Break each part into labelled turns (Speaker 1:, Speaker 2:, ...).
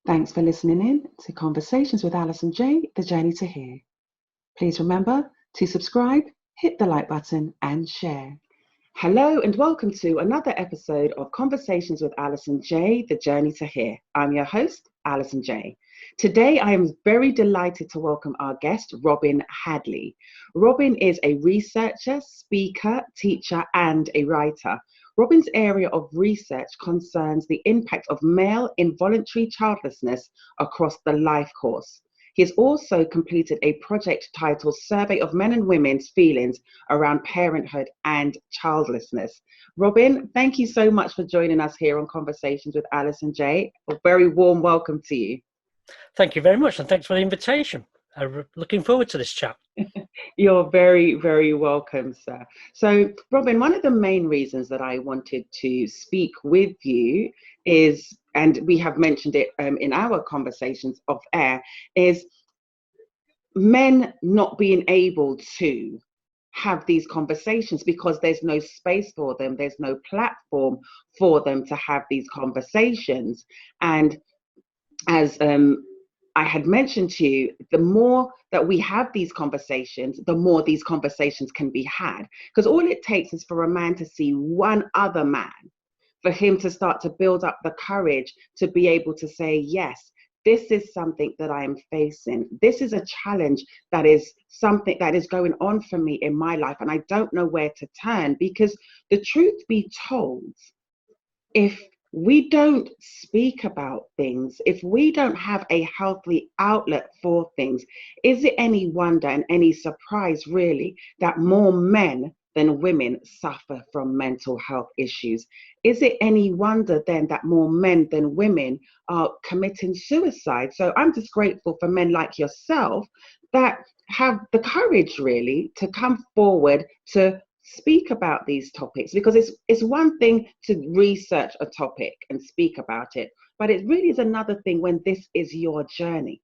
Speaker 1: Thanks for listening in to Conversations with Alice and Jay, The Journey to Here. Please remember to subscribe, hit the like button and share. Hello and welcome to another episode of Conversations with Alice and Jay, The Journey to Here. I'm your host, Alice and Jay. Today, I am very delighted to welcome our guest, Robin Hadley. Robin is a researcher, speaker, teacher, and a writer. Robin's area of research concerns the impact of male involuntary childlessness across the life course. He has also completed a project titled Survey of Men and Women's Feelings around Parenthood and Childlessness. Robin, thank you so much for joining us here on Conversations with Alice and Jay. A very warm welcome to you.
Speaker 2: Thank you very much, and thanks for the invitation. I'm looking forward to this chat.
Speaker 1: You're very, very welcome, sir. So, Robin, one of the main reasons that I wanted to speak with you is, and we have mentioned it in our conversations off air, is men not being able to have these conversations because there's no space for them, there's no platform for them to have these conversations. And as I had mentioned to you, the more that we have these conversations, the more these conversations can be had. Because all it takes is for a man to see one other man, for him to start to build up the courage to be able to say, yes, this is something that I am facing. This is a challenge that is something that is going on for me in my life, and I don't know where to turn. Because the truth be told, if we don't speak about things, if we don't have a healthy outlet for things, is it any wonder and any surprise really that more men than women suffer from mental health issues? Is it any wonder then that more men than women are committing suicide? So I'm just grateful for men like yourself that have the courage really to come forward to speak about these topics, because it's one thing to research a topic and speak about it, but it really is another thing when this is your journey.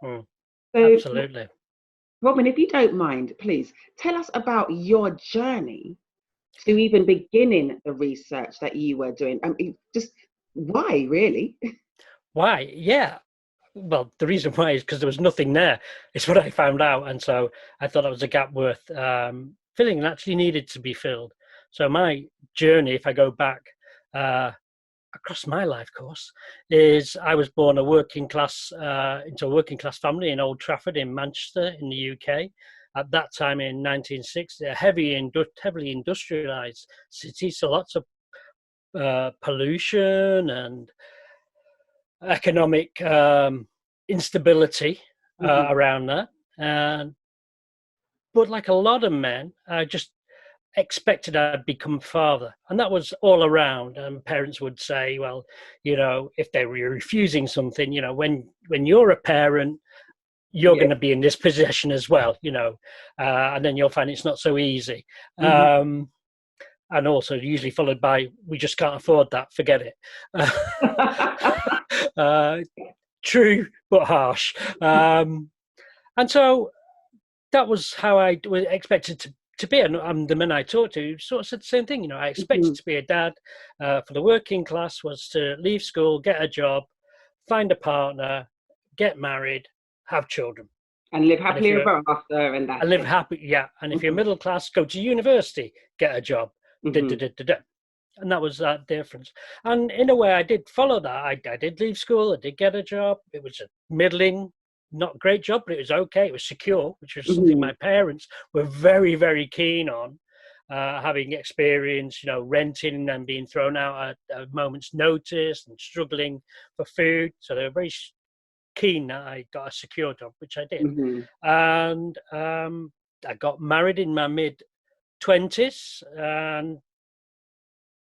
Speaker 2: So,
Speaker 1: absolutely. Robin, if you don't mind, please tell us about your journey to even beginning the research that you were doing. Just why, really?
Speaker 2: Why? Yeah. Well, the reason why is because there was nothing there. It's what I found out, and so I thought that was a gap worth filling and actually needed to be filled. So my journey, if I go back across my life course, is I was born into a working class family in Old Trafford in Manchester in the UK. At that time in 1960, a heavily industrialised city, so lots of pollution and economic instability around that. But like a lot of men, I just expected I'd become father. And that was all around. And parents would say, well, if they were refusing something, when you're a parent, you're going to be in this position as well, and then you'll find it's not so easy. And also usually followed by, we just can't afford that, forget it. True, but harsh. And so that was how I was expected to be. And the men I talked to sort of said the same thing. I expected to be a dad for the working class was to leave school, get a job, find a partner, get married, have children.
Speaker 1: And live happily ever after. And
Speaker 2: live happy, yeah. And if you're middle class, go to university, get a job. And that was that difference. And in a way, I did follow that. I did leave school. I did get a job. It was a middling, not great job, but it was okay. It was secure, which was something my parents were very, very keen on, having experience, renting and being thrown out at a moment's notice and struggling for food. So they were very keen that I got a secure job, which I did. And I got married in my mid-20s, and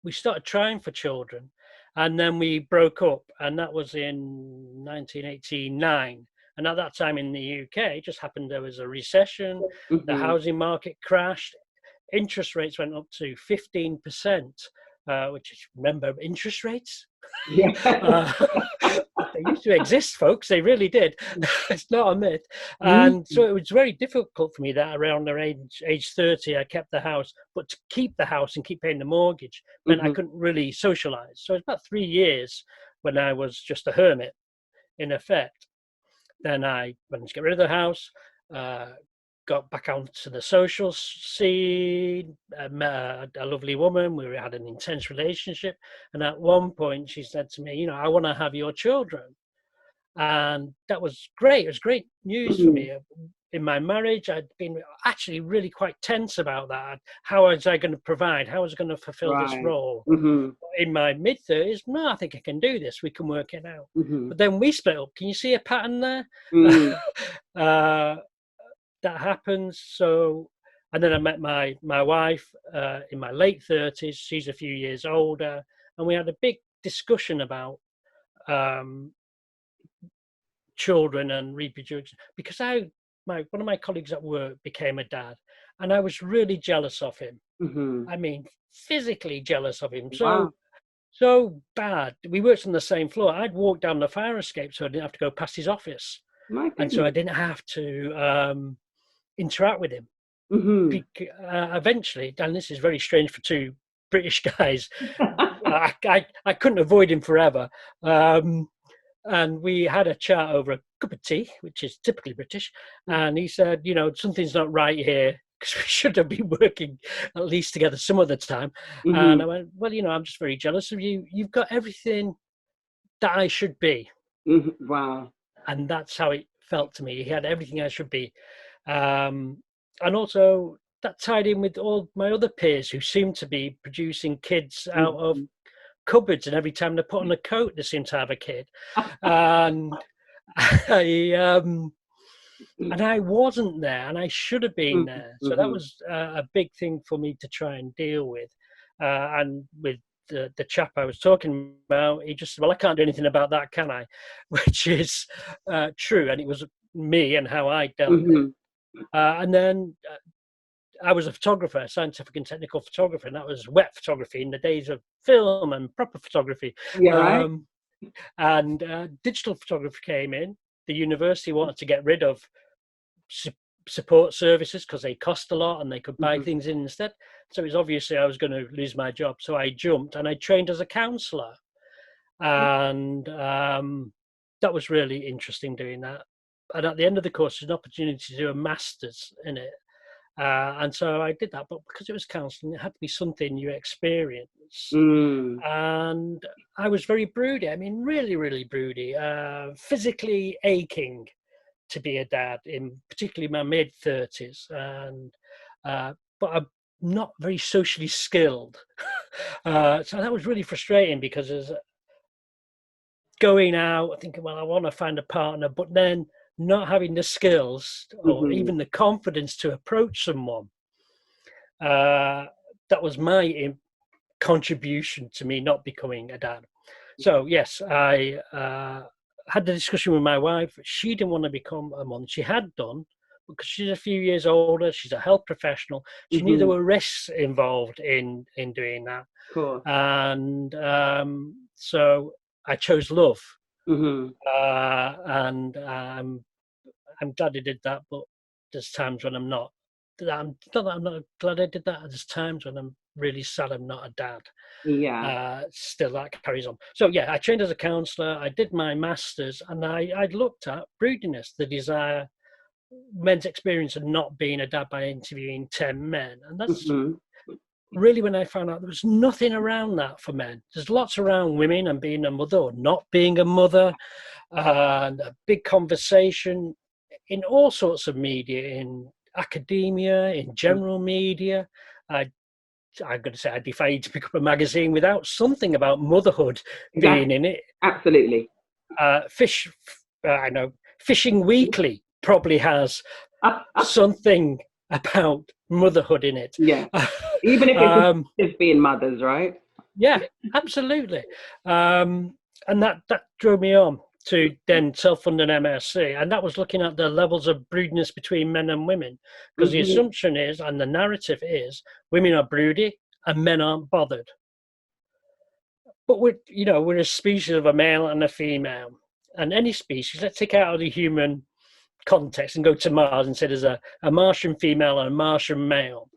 Speaker 2: we started trying for children, and then we broke up, and that was in 1989. And at that time in the UK, it just happened there was a recession, the housing market crashed, interest rates went up to 15%, which is, remember interest rates?
Speaker 1: Yeah.
Speaker 2: They used to exist, folks. They really did. It's not a myth. And so it was very difficult for me that around age 30, I kept the house. But to keep the house and keep paying the mortgage meant I couldn't really socialize. So it was about 3 years when I was just a hermit. in effect. Then I managed to get rid of the house, got back onto the social scene, met a lovely woman. We had an intense relationship. And at one point she said to me, I want to have your children. And that was great. It was great news for me. In my marriage, I'd been actually really quite tense about that. How was I going to provide? How was I going to fulfill this role? In my mid-30s, no, I think I can do this. We can work it out. But then we split up. Can you see a pattern there? That happens. So, and then I met my wife in my late 30s. She's a few years older. And we had a big discussion about children and reproduction, because one of my colleagues at work became a dad, and I was really jealous of him. I mean, physically jealous of him. So bad. We worked on the same floor. I'd walk down the fire escape, so I didn't have to go past his office, and so I didn't have to interact with him. Eventually, and this is very strange for two British guys, I couldn't avoid him forever. And we had a chat over a cup of tea, which is typically British. And he said, something's not right here, because we should have been working at least together some of the time. And I went, well, I'm just very jealous of you. You've got everything that I should be.
Speaker 1: Wow.
Speaker 2: And that's how it felt to me. He had everything I should be. And also that tied in with all my other peers who seemed to be producing kids out of cupboards, and every time they put on a coat they seem to have a kid. And I wasn't there, and I should have been there. So that was a big thing for me to try and deal with. And with the chap I was talking about, he just said, well, I can't do anything about that, can I? Which is true. And it was me and how I dealt with it. And then I was a photographer, a scientific and technical photographer, and that was wet photography in the days of film and proper photography. And digital photography came in. The university wanted to get rid of support services because they cost a lot and they could buy things in instead. So it was obviously I was going to lose my job. So I jumped and I trained as a counsellor. And that was really interesting doing that. And at the end of the course, there's an opportunity to do a master's in it. And so I did that, but because it was counselling, it had to be something you experience. And I was very broody. I mean, really, really broody, physically aching to be a dad in particularly my mid-30s. And but I'm not very socially skilled. So that was really frustrating, because as going out thinking, well, I want to find a partner, but then not having the skills or even the confidence to approach someone. That was my contribution to me not becoming a dad. So yes, I had the discussion with my wife. She didn't want to become a mom. She had done, because she's a few years older. She's a health professional. She knew there were risks involved in doing that.
Speaker 1: Cool.
Speaker 2: And so I chose love. And I'm glad I did that, but there's times when I'm not. I'm not glad I did that. There's times when I'm really sad I'm not a dad. Still that carries on. So yeah, I trained as a counsellor. I did my master's, and I looked at broodiness, the desire, men's experience of not being a dad by interviewing 10 men, and that's really when I found out there was nothing around that for men. There's lots around women and being a mother or not being a mother, and a big conversation in all sorts of media, in academia, in general media. I'm going to say I defy you to pick up a magazine without something about motherhood being in it.
Speaker 1: Absolutely.
Speaker 2: I know Fishing Weekly probably has something about motherhood in it.
Speaker 1: Yeah, even if it's being mothers, right?
Speaker 2: Yeah, absolutely. And that drove me on to then self-fund an MSc, and that was looking at the levels of broodiness between men and women, because the assumption is, and the narrative is, women are broody and men aren't bothered. But we're a species of a male and a female, and any species, let's take out of the human context and go to Mars and say there's a Martian female and a Martian male.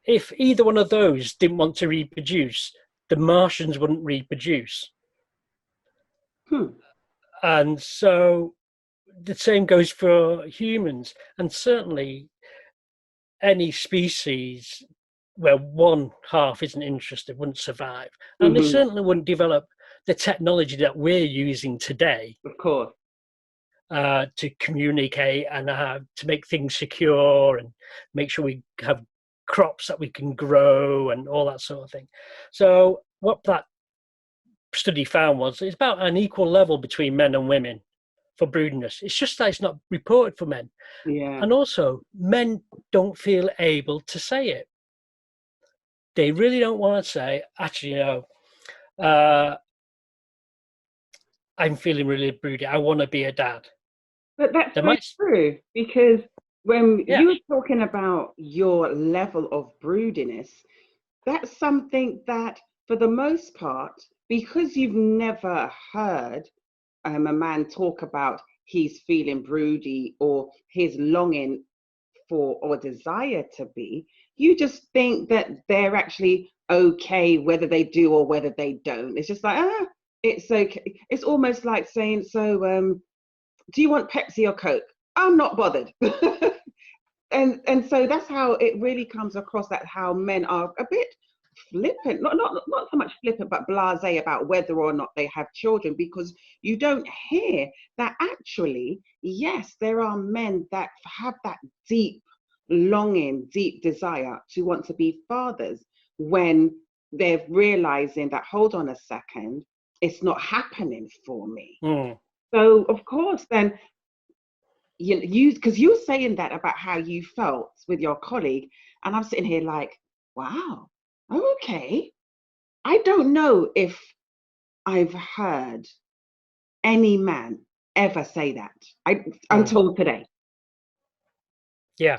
Speaker 2: If either one of those didn't want to reproduce, the Martians wouldn't reproduce. And so the same goes for humans, and certainly any species where one half isn't interested wouldn't survive, and they
Speaker 1: Mm-hmm.
Speaker 2: certainly wouldn't develop the technology that we're using today
Speaker 1: Of course.
Speaker 2: to communicate and to make things secure and make sure we have crops that we can grow and all that sort of thing. So what that study found was it's about an equal level between men and women for broodiness. It's just that it's not reported for men.
Speaker 1: Yeah.
Speaker 2: And also, men don't feel able to say it. They really don't want to say, actually, I'm feeling really broody. I want to be a dad.
Speaker 1: But that's very true, because when you're talking about your level of broodiness, that's something that, for the most part, because you've never heard a man talk about he's feeling broody or his longing for or desire to be, you just think that they're actually okay whether they do or whether they don't. It's just like, it's okay. It's almost like saying, so do you want Pepsi or Coke? I'm not bothered. and so that's how it really comes across, that how men are a bit flippant, not so much flippant, but blasé about whether or not they have children, because you don't hear that actually, yes, there are men that have that deep longing, deep desire to want to be fathers when they're realizing that, hold on a second, it's not happening for me. So of course then you because you were saying that about how you felt with your colleague, and I'm sitting here like, wow, okay. I don't know if I've heard any man ever say that until today.
Speaker 2: Yeah.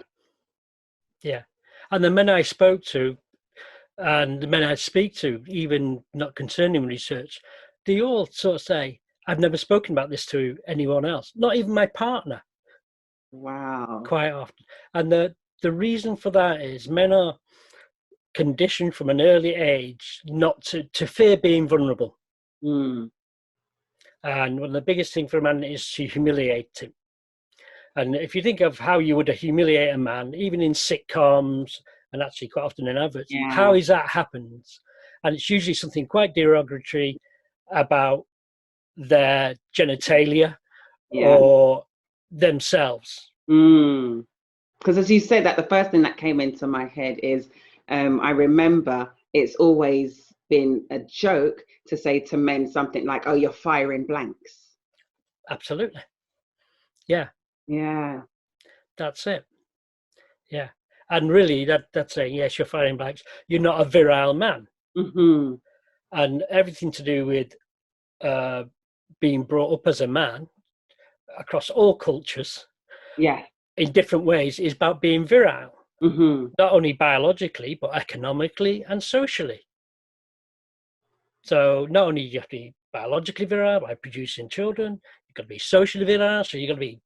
Speaker 2: And the men I spoke to and the men I speak to, even not concerning research, they all sort of say, I've never spoken about this to anyone else, not even my partner.
Speaker 1: Wow.
Speaker 2: Quite often. And the reason for that is men are conditioned from an early age not to fear being vulnerable. And one of the biggest things for a man is to humiliate him. And if you think of how you would humiliate a man, even in sitcoms and actually quite often in adverts, how is that happens? And it's usually something quite derogatory about their genitalia or themselves.
Speaker 1: Because as you said that, the first thing that came into my head is I remember it's always been a joke to say to men something like, oh, you're firing blanks.
Speaker 2: Absolutely. That's it. And really that's saying, yes, you're firing blanks, you're not a virile man. And everything to do with being brought up as a man across all cultures in different ways is about being virile, not only biologically but economically and socially. So not only do you have to be biologically virile by producing children, you've got to be socially virile, so you've got to be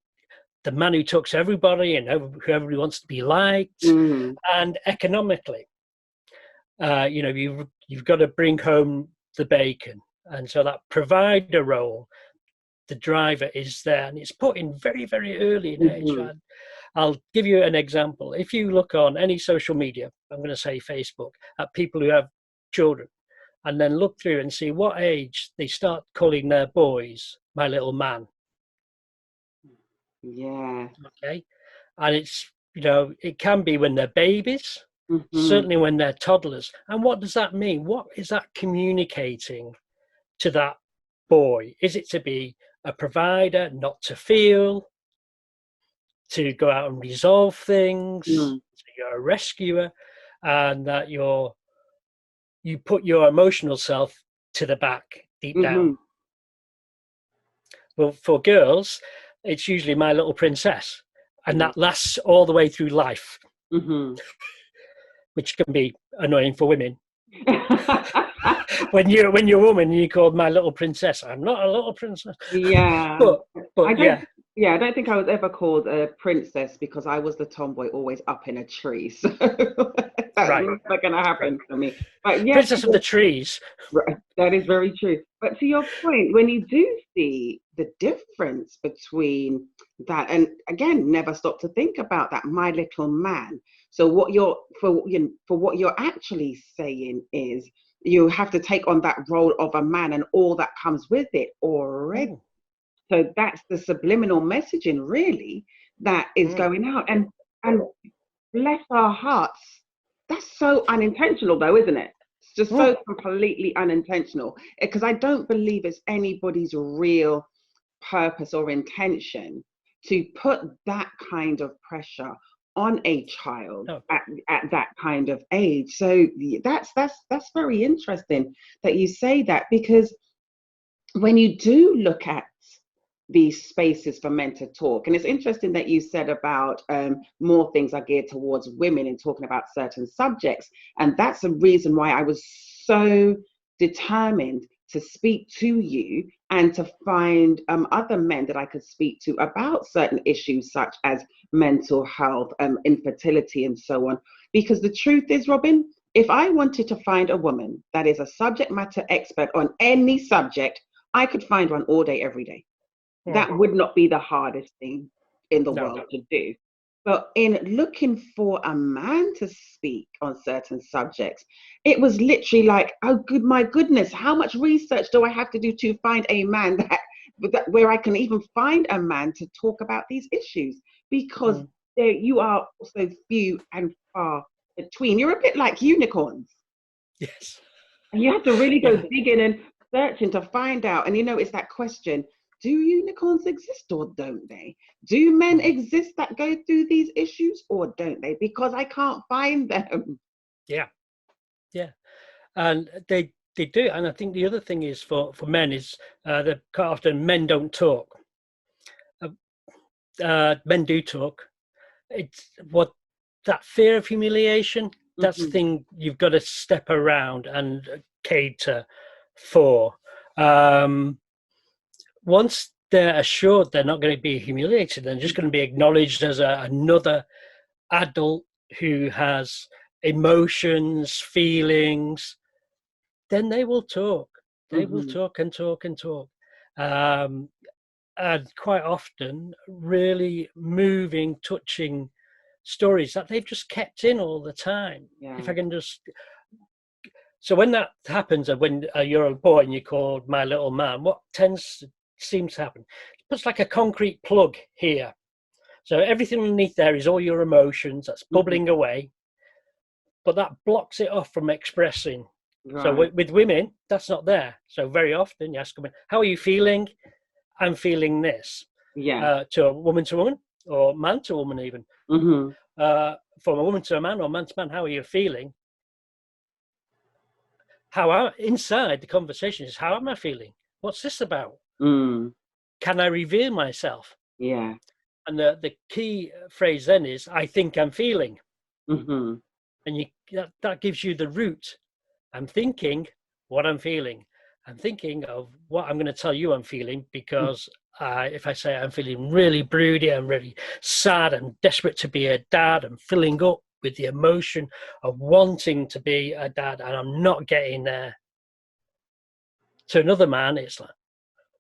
Speaker 2: the man who talks to everybody and who everybody wants to be liked. And economically, you've got to bring home the bacon, and so that provider role, the driver is there, and it's put in very, very early in age. I'll give you an example. If you look on any social media, I'm going to say Facebook, at people who have children, and then look through and see what age they start calling their boys my little man. Okay. And it's, it can be when they're babies, certainly when they're toddlers. And what does that mean? What is that communicating to that boy? Is it to be a provider, not to feel, to go out and resolve things, so you're a rescuer, and that you put your emotional self to the back, deep down? Well, for girls, it's usually my little princess, and that lasts all the way through life, which can be annoying for women. When you're a woman, you're called my little princess. I'm not a little princess.
Speaker 1: But Yeah, I don't think I was ever called a princess because I was the tomboy always up in a tree. So that's
Speaker 2: Right.
Speaker 1: not going to
Speaker 2: Right.
Speaker 1: happen for me. But yes,
Speaker 2: Princess of the trees.
Speaker 1: that is very true. But to your point, when you do see the difference between that, and again, never stop to think about that, my little man. So what you're for what you're actually saying is you have to take on that role of a man and all that comes with it already.
Speaker 2: Mm.
Speaker 1: So that's the subliminal messaging really that is going out. And bless our hearts, that's so unintentional though, isn't it? It's just so completely unintentional, because I don't believe it's anybody's real purpose or intention to put that kind of pressure on a child at that kind of age. So that's very interesting that you say that, because when you do look at these spaces for men to talk, and it's interesting that you said about more things are geared towards women in talking about certain subjects, and that's the reason why I was so determined to speak to you and to find other men that I could speak to about certain issues such as mental health, infertility, and so on. Because the truth is, Robin, if I wanted to find a woman that is a subject matter expert on any subject, I could find one all day, every day. That would not be the hardest thing in the world to do. But in looking for a man to speak on certain subjects, it was literally like, oh, my goodness, how much research do I have to do to find a man that where I can even find a man to talk about these issues? Because you are so few and far between. You're a bit like unicorns.
Speaker 2: Yes.
Speaker 1: And you have to really go digging and searching to find out. And it's that question, do unicorns exist or don't they? Do men exist that go through these issues or don't they? Because I can't find them.
Speaker 2: Yeah. And they do. And I think the other thing is for men is that quite often men don't talk. Men do talk. It's what that fear of humiliation, that's the thing you've got to step around and cater for. Once they're assured they're not going to be humiliated, they're just going to be acknowledged as another adult who has emotions, feelings, then they will talk. They will talk and talk and talk. And quite often really moving, touching stories that they've just kept in all the time. If I can just... So when that happens, and when you're a boy and you're called my little man, what seems to happen, it puts like a concrete plug here. So everything underneath there is all your emotions that's bubbling away, but that blocks it off from expressing. Right. So with women, that's not there. So very often you ask them, how are you feeling? I'm feeling this. To a woman, or man to woman even. From a woman to a man or man to man, how are you feeling? Inside the conversation is, how am I feeling? What's this about? Can I reveal myself?
Speaker 1: Yeah.
Speaker 2: And the key phrase then is, I think I'm feeling. And that gives you the root. I'm thinking what I'm feeling. I'm thinking of what I'm going to tell you I'm feeling, because if I say I'm feeling really broody, I'm really sad, I'm desperate to be a dad, I'm filling up with the emotion of wanting to be a dad, and I'm not getting there. To another man, it's like,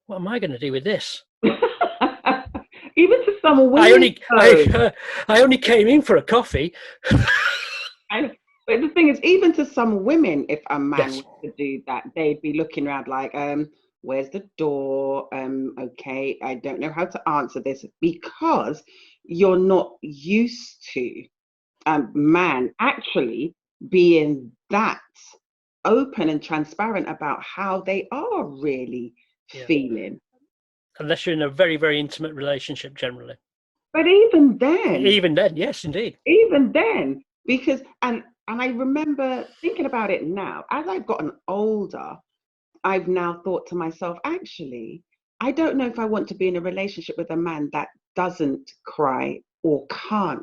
Speaker 2: what am I going to do with this?
Speaker 1: Even to some women,
Speaker 2: I only came in for a coffee.
Speaker 1: But the thing is, even to some women, if a man was to do that, they'd be looking around like, where's the door? Okay, I don't know how to answer this, because you're not used to man actually being that open and transparent about how they are really feeling.
Speaker 2: Unless you're in a very, very intimate relationship generally.
Speaker 1: But even then,
Speaker 2: yes, indeed.
Speaker 1: Even then, because, and I remember thinking about it now, as I've gotten older, I've now thought to myself, actually, I don't know if I want to be in a relationship with a man that doesn't cry or can't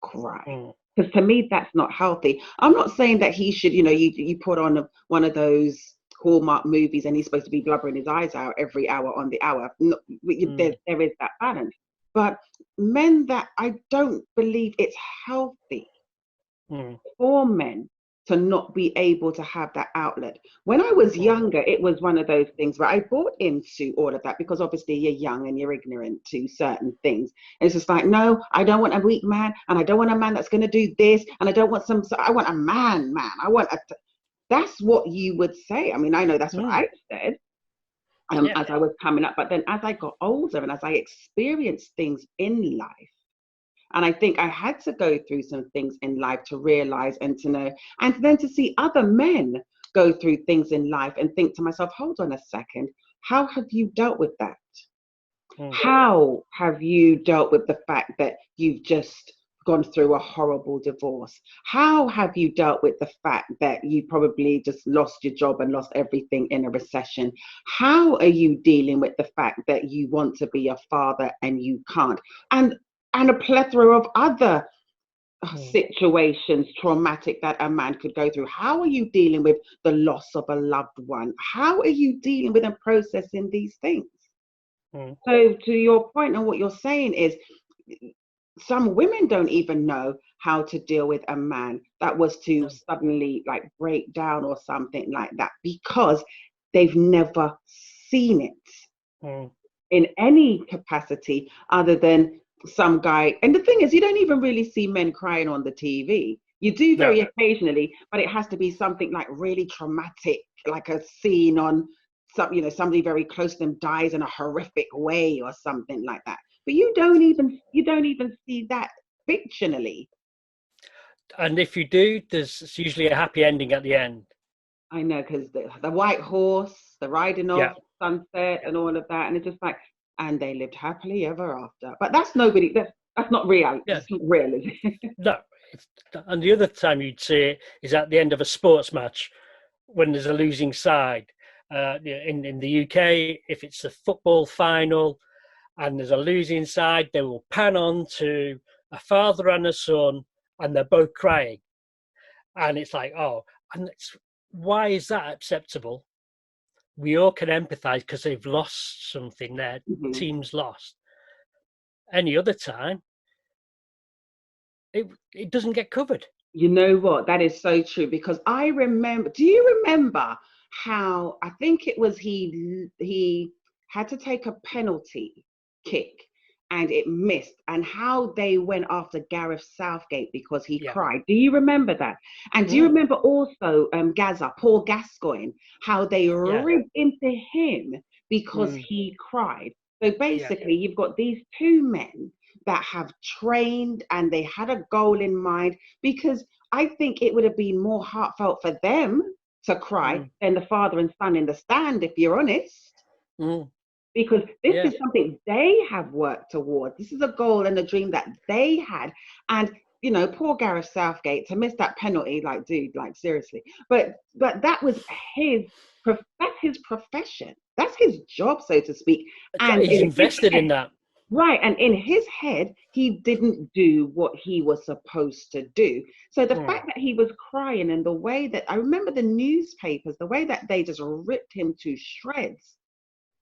Speaker 1: cry. Because to me, that's not healthy. I'm not saying that he should, you put on one of those Hallmark movies and he's supposed to be blubbering his eyes out every hour on the hour. No, there is that balance. But men, that I don't believe it's healthy for men to not be able to have that outlet. When I was younger, it was one of those things where I bought into all of that, because obviously you're young and you're ignorant to certain things. And it's just like, no, I don't want a weak man, and I don't want a man that's going to do this, and I don't want I want a man. That's what you would say. I mean, I know that's what I said as I was coming up. But then as I got older and as I experienced things in life, and I think I had to go through some things in life to realize and to know, and then to see other men go through things in life and think to myself, hold on a second, how have you dealt with that? How have you dealt with the fact that you've just gone through a horrible divorce? How have you dealt with the fact that you probably just lost your job and lost everything in a recession? How are you dealing with the fact that you want to be a father and you can't? And a plethora of other situations, traumatic, that a man could go through. How are you dealing with the loss of a loved one? How are you dealing with and processing these things? So to your point, and what you're saying is, some women don't even know how to deal with a man that was to suddenly like break down or something like that, because they've never seen it in any capacity other than some guy. And the thing is, you don't even really see men crying on the TV. You do very occasionally, but it has to be something like really traumatic, like a scene on somebody very close to them dies in a horrific way or something like that. But you don't even see that fictionally.
Speaker 2: And if you do, there's usually a happy ending at the end.
Speaker 1: I know, because the white horse, the riding off, sunset, and all of that, and it's just like, and they lived happily ever after. But that's nobody. That's not real. Yeah. It's not real, is it?
Speaker 2: No. And the other time you'd see it is at the end of a sports match when there's a losing side. In the UK, if it's a football final and there's a losing side, they will pan on to a father and a son, and they're both crying. And it's like, why is that acceptable? We all can empathize because they've lost something, their team's lost. Any other time, it doesn't get covered.
Speaker 1: You know what? That is so true, because I remember, do you remember how, I think it was he had to take a penalty kick and it missed, and how they went after Gareth Southgate because he cried. Do you remember that? And do you remember also Paul Gascoigne, how they ripped into him because he cried? So basically you've got these two men that have trained and they had a goal in mind, because I think it would have been more heartfelt for them to cry than the father and son in the stand, if you're honest. Because this is something they have worked towards. This is a goal and a dream that they had. And, poor Gareth Southgate, to miss that penalty, like, dude, like, seriously. But that was that's his profession. That's his job, so to speak.
Speaker 2: And he's invested in that.
Speaker 1: Right. And in his head, he didn't do what he was supposed to do. So the fact that he was crying, and the way that, I remember the newspapers, the way that they just ripped him to shreds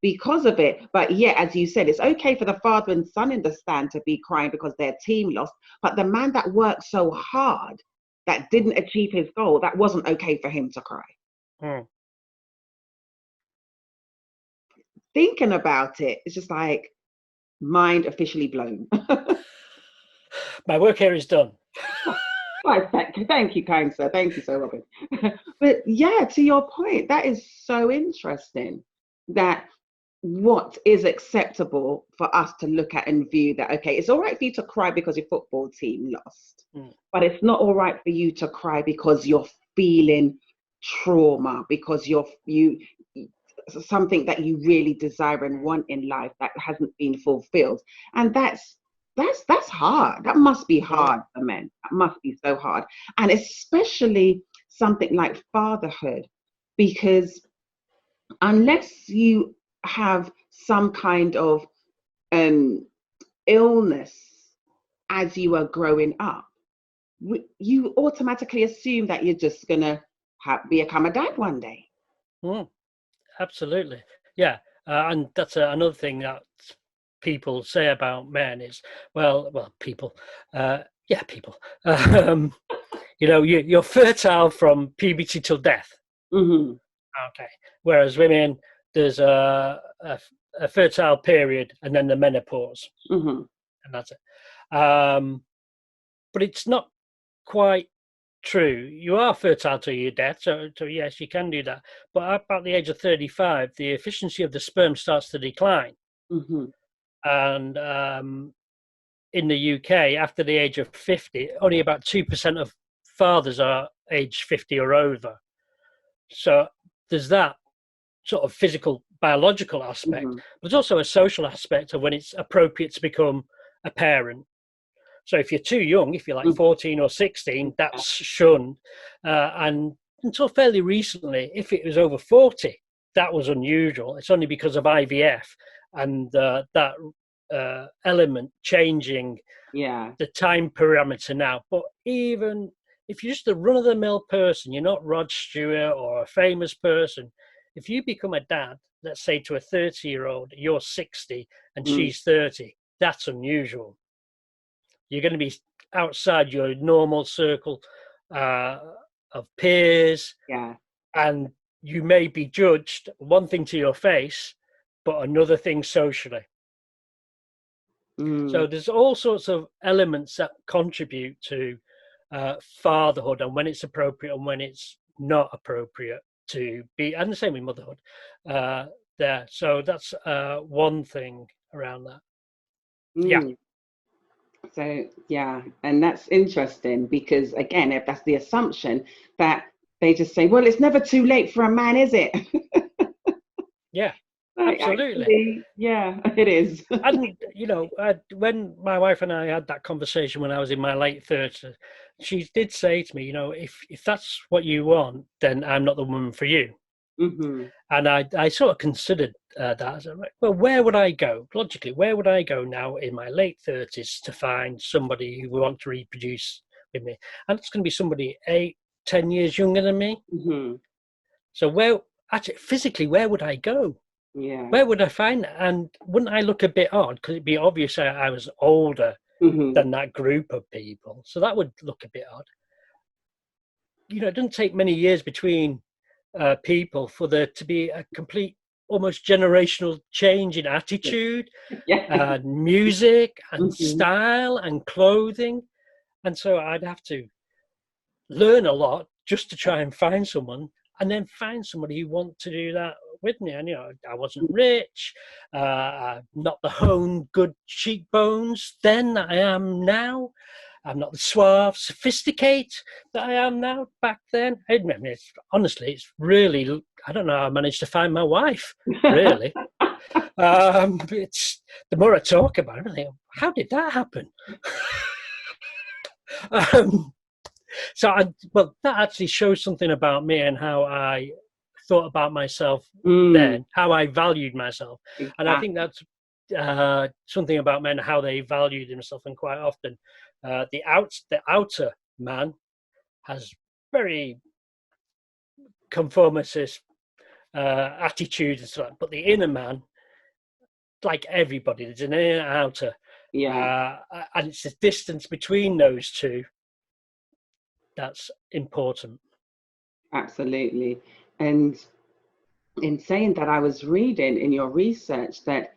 Speaker 1: because of it. But as you said, it's okay for the father and son in the stand to be crying because their team lost. But the man that worked so hard, that didn't achieve his goal, that wasn't okay for him to cry. Thinking about it, it's just like, mind officially blown.
Speaker 2: My work here is done.
Speaker 1: Thank you, kind sir. Thank you, Sir Robin. But to your point, that is so interesting, that what is acceptable for us to look at and view that, okay, it's all right for you to cry because your football team lost, but it's not all right for you to cry because you're feeling trauma, because you something that you really desire and want in life that hasn't been fulfilled. And that's hard. That must be hard for men. That must be so hard. And especially something like fatherhood, because unless you have some kind of illness as you are growing up, you automatically assume that you're just gonna become a dad one day.
Speaker 2: Absolutely. Yeah. And that's another thing that people say about men is, people, people, you're fertile from puberty till death.
Speaker 1: Mm-hmm.
Speaker 2: Okay. Whereas women, there's a fertile period and then the menopause,
Speaker 1: Mm-hmm.
Speaker 2: and that's it. But it's not quite true. You are fertile till your death, so yes, you can do that. But about the age of 35, the efficiency of the sperm starts to decline.
Speaker 1: Mm-hmm.
Speaker 2: And in the UK, after the age of 50, only about 2% of fathers are age 50 or over. So there's that sort of physical, biological aspect.
Speaker 1: Mm-hmm.
Speaker 2: There's also a social aspect of when it's appropriate to become a parent. So if you're too young, if you're like 14 or 16, that's shunned. And until fairly recently, if it was over 40, that was unusual. It's only because of IVF and that element changing the time parameter now. But even if you're just a run-of-the-mill person, you're not Rod Stewart or a famous person, if you become a dad, let's say to a 30-year-old, you're 60 and she's 30, that's unusual. You're going to be outside your normal circle of peers, and you may be judged one thing to your face, but another thing socially. So there's all sorts of elements that contribute to fatherhood, and when it's appropriate and when it's not appropriate to be, and the same with motherhood there. So that's one thing around that. Yeah.
Speaker 1: So, and that's interesting because, again, if that's the assumption that they just say, well, it's never too late for a man, is it?
Speaker 2: Yeah, absolutely.
Speaker 1: Actually, yeah, it is.
Speaker 2: And, when my wife and I had that conversation when I was in my late 30s, she did say to me, if that's what you want, then I'm not the woman for you.
Speaker 1: Mm-hmm.
Speaker 2: And I sort of considered that. I was like, well, where would I go? Logically, where would I go now in my late 30s to find somebody who would want to reproduce with me? And it's going to be somebody 8-10 years younger than me.
Speaker 1: Mm-hmm.
Speaker 2: So physically, where would I go?
Speaker 1: Yeah.
Speaker 2: Where would I find that? And wouldn't I look a bit odd? Because it'd be obvious I was older than that group of people. So that would look a bit odd. It doesn't take many years between people for there to be a complete, almost generational change in attitude, music and style and clothing. And so I'd have to learn a lot just to try and find someone, and then find somebody who wants to do that with me. And I wasn't rich, not the honed good cheekbones then that I am now. I'm not the suave, sophisticate that I am now. Back then, honestly, it's really, I don't know how I managed to find my wife, really. It's the more I talk about it, I think, how did that happen? That actually shows something about me and how I thought about myself then, how I valued myself. Exactly. And I think that's something about men, how they value themselves. And quite often, the outer man has very conformist attitude and stuff, but the inner man, like everybody, there's an inner and outer. And it's the distance between those two that's important.
Speaker 1: Absolutely. And in saying that, I was reading in your research that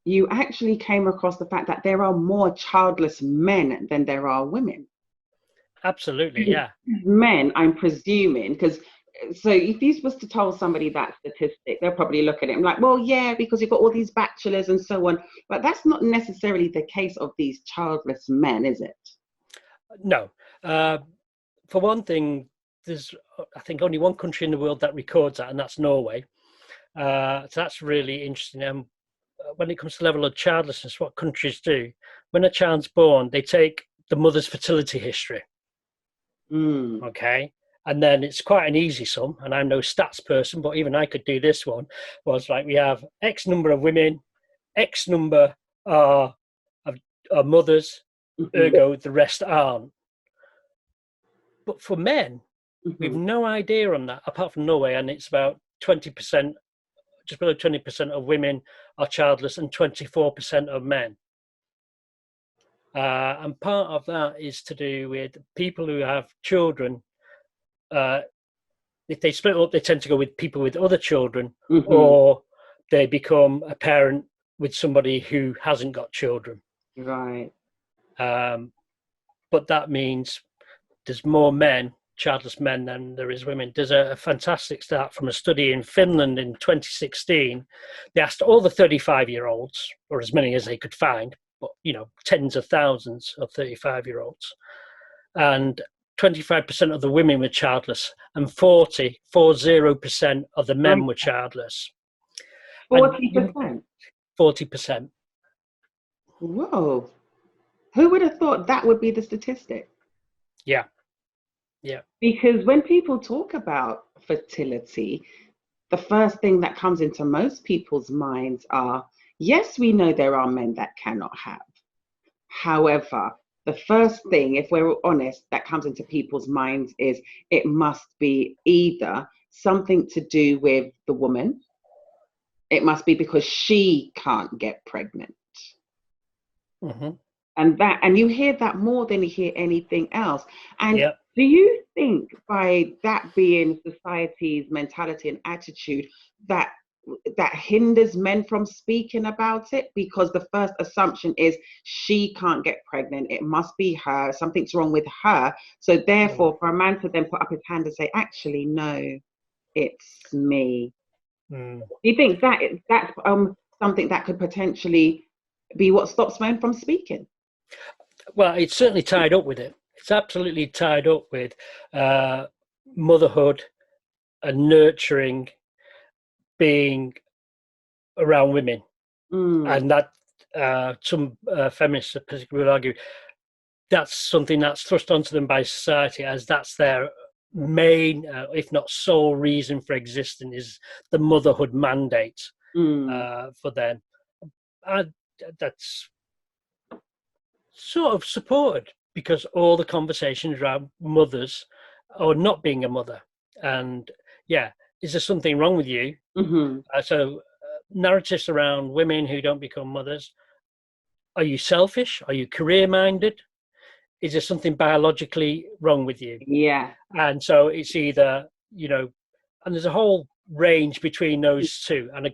Speaker 1: you actually came across the fact that there are more childless men than there are women.
Speaker 2: Absolutely, yeah.
Speaker 1: Men, I'm presuming, because so if you was to tell somebody that statistic, they'll probably look at it and like, well, yeah, because you've got all these bachelors and so on. But that's not necessarily the case of these childless men, is it?
Speaker 2: No. For one thing, there's, I think, only one country in the world that records that, and that's Norway. So that's really interesting. When it comes to the level of childlessness, what countries do, when a child's born, they take the mother's fertility history. Okay. And then it's quite an easy sum, and I'm no stats person, but even I could do this one. Was like, we have X number of women, X number are mothers, ergo the rest aren't. But for men, we've no idea on that, apart from Norway, and it's about 20% just below 20% of women are childless and 24% of men. And part of that is to do with people who have children. If they split up, they tend to go with people with other children, or they become a parent with somebody who hasn't got children.
Speaker 1: Right.
Speaker 2: But that means there's more men, childless men, than there is women. There's a fantastic stat from a study in Finland in 2016. They asked all the 35-year-olds, or as many as they could find, but tens of thousands of 35-year-olds, and 25% of the women were childless, and 40% of the men were childless.
Speaker 1: 40%.
Speaker 2: 40%.
Speaker 1: Whoa! Who would have thought that would be the statistic?
Speaker 2: Yeah.
Speaker 1: Because when people talk about fertility, the first thing that comes into most people's minds are, yes, we know there are men that cannot have. However, the first thing, if we're honest, that comes into people's minds is it must be either something to do with the woman. It must be because she can't get pregnant. And you hear that more than you hear anything else. And do you think by that being society's mentality and attitude that hinders men from speaking about it? Because the first assumption is she can't get pregnant. It must be her. Something's wrong with her. So therefore, for a man to then put up his hand and say, actually, no, it's me. Do you think that's something that could potentially be what stops men from speaking?
Speaker 2: Well, it's certainly tied up with it. It's absolutely tied up with motherhood and nurturing, being around women. And that some feminists particularly would argue that's something that's thrust onto them by society, as that's their main, if not sole reason for existing, is the motherhood mandate for them. That's sort of supported because all the conversations around mothers or not being a mother, and is there something wrong with you? So narratives around women who don't become mothers. Are you selfish? Are you career minded? Is there something biologically wrong with you? And so it's either, and there's a whole range between those two, and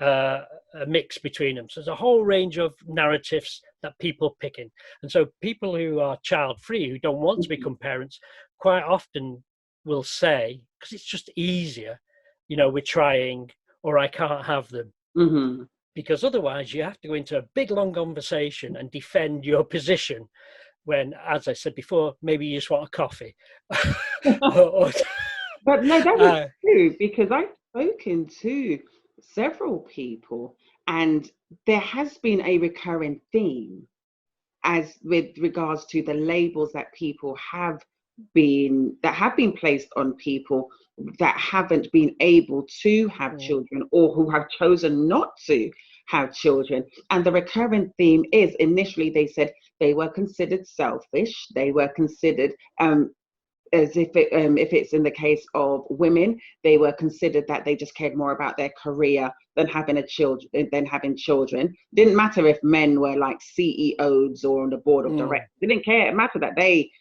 Speaker 2: a mix between them. So there's a whole range of narratives that people pick in. And so people who are child free, who don't want to become parents, quite often will say, because it's just easier, we're trying, or I can't have them. Because otherwise you have to go into a big long conversation and defend your position when, as I said before, maybe you just want a coffee.
Speaker 1: But no, that is true, because I've spoken to several people and there has been a recurring theme as with regards to the labels that people have been placed on people that haven't been able to have children, or who have chosen not to have children. And the recurrent theme is, initially they said they were considered selfish, they were considered as if it's in the case of women, they were considered that they just cared more about their career than having having children. Didn't matter if men were like CEOs or on the board of directors. It didn't care. It mattered that they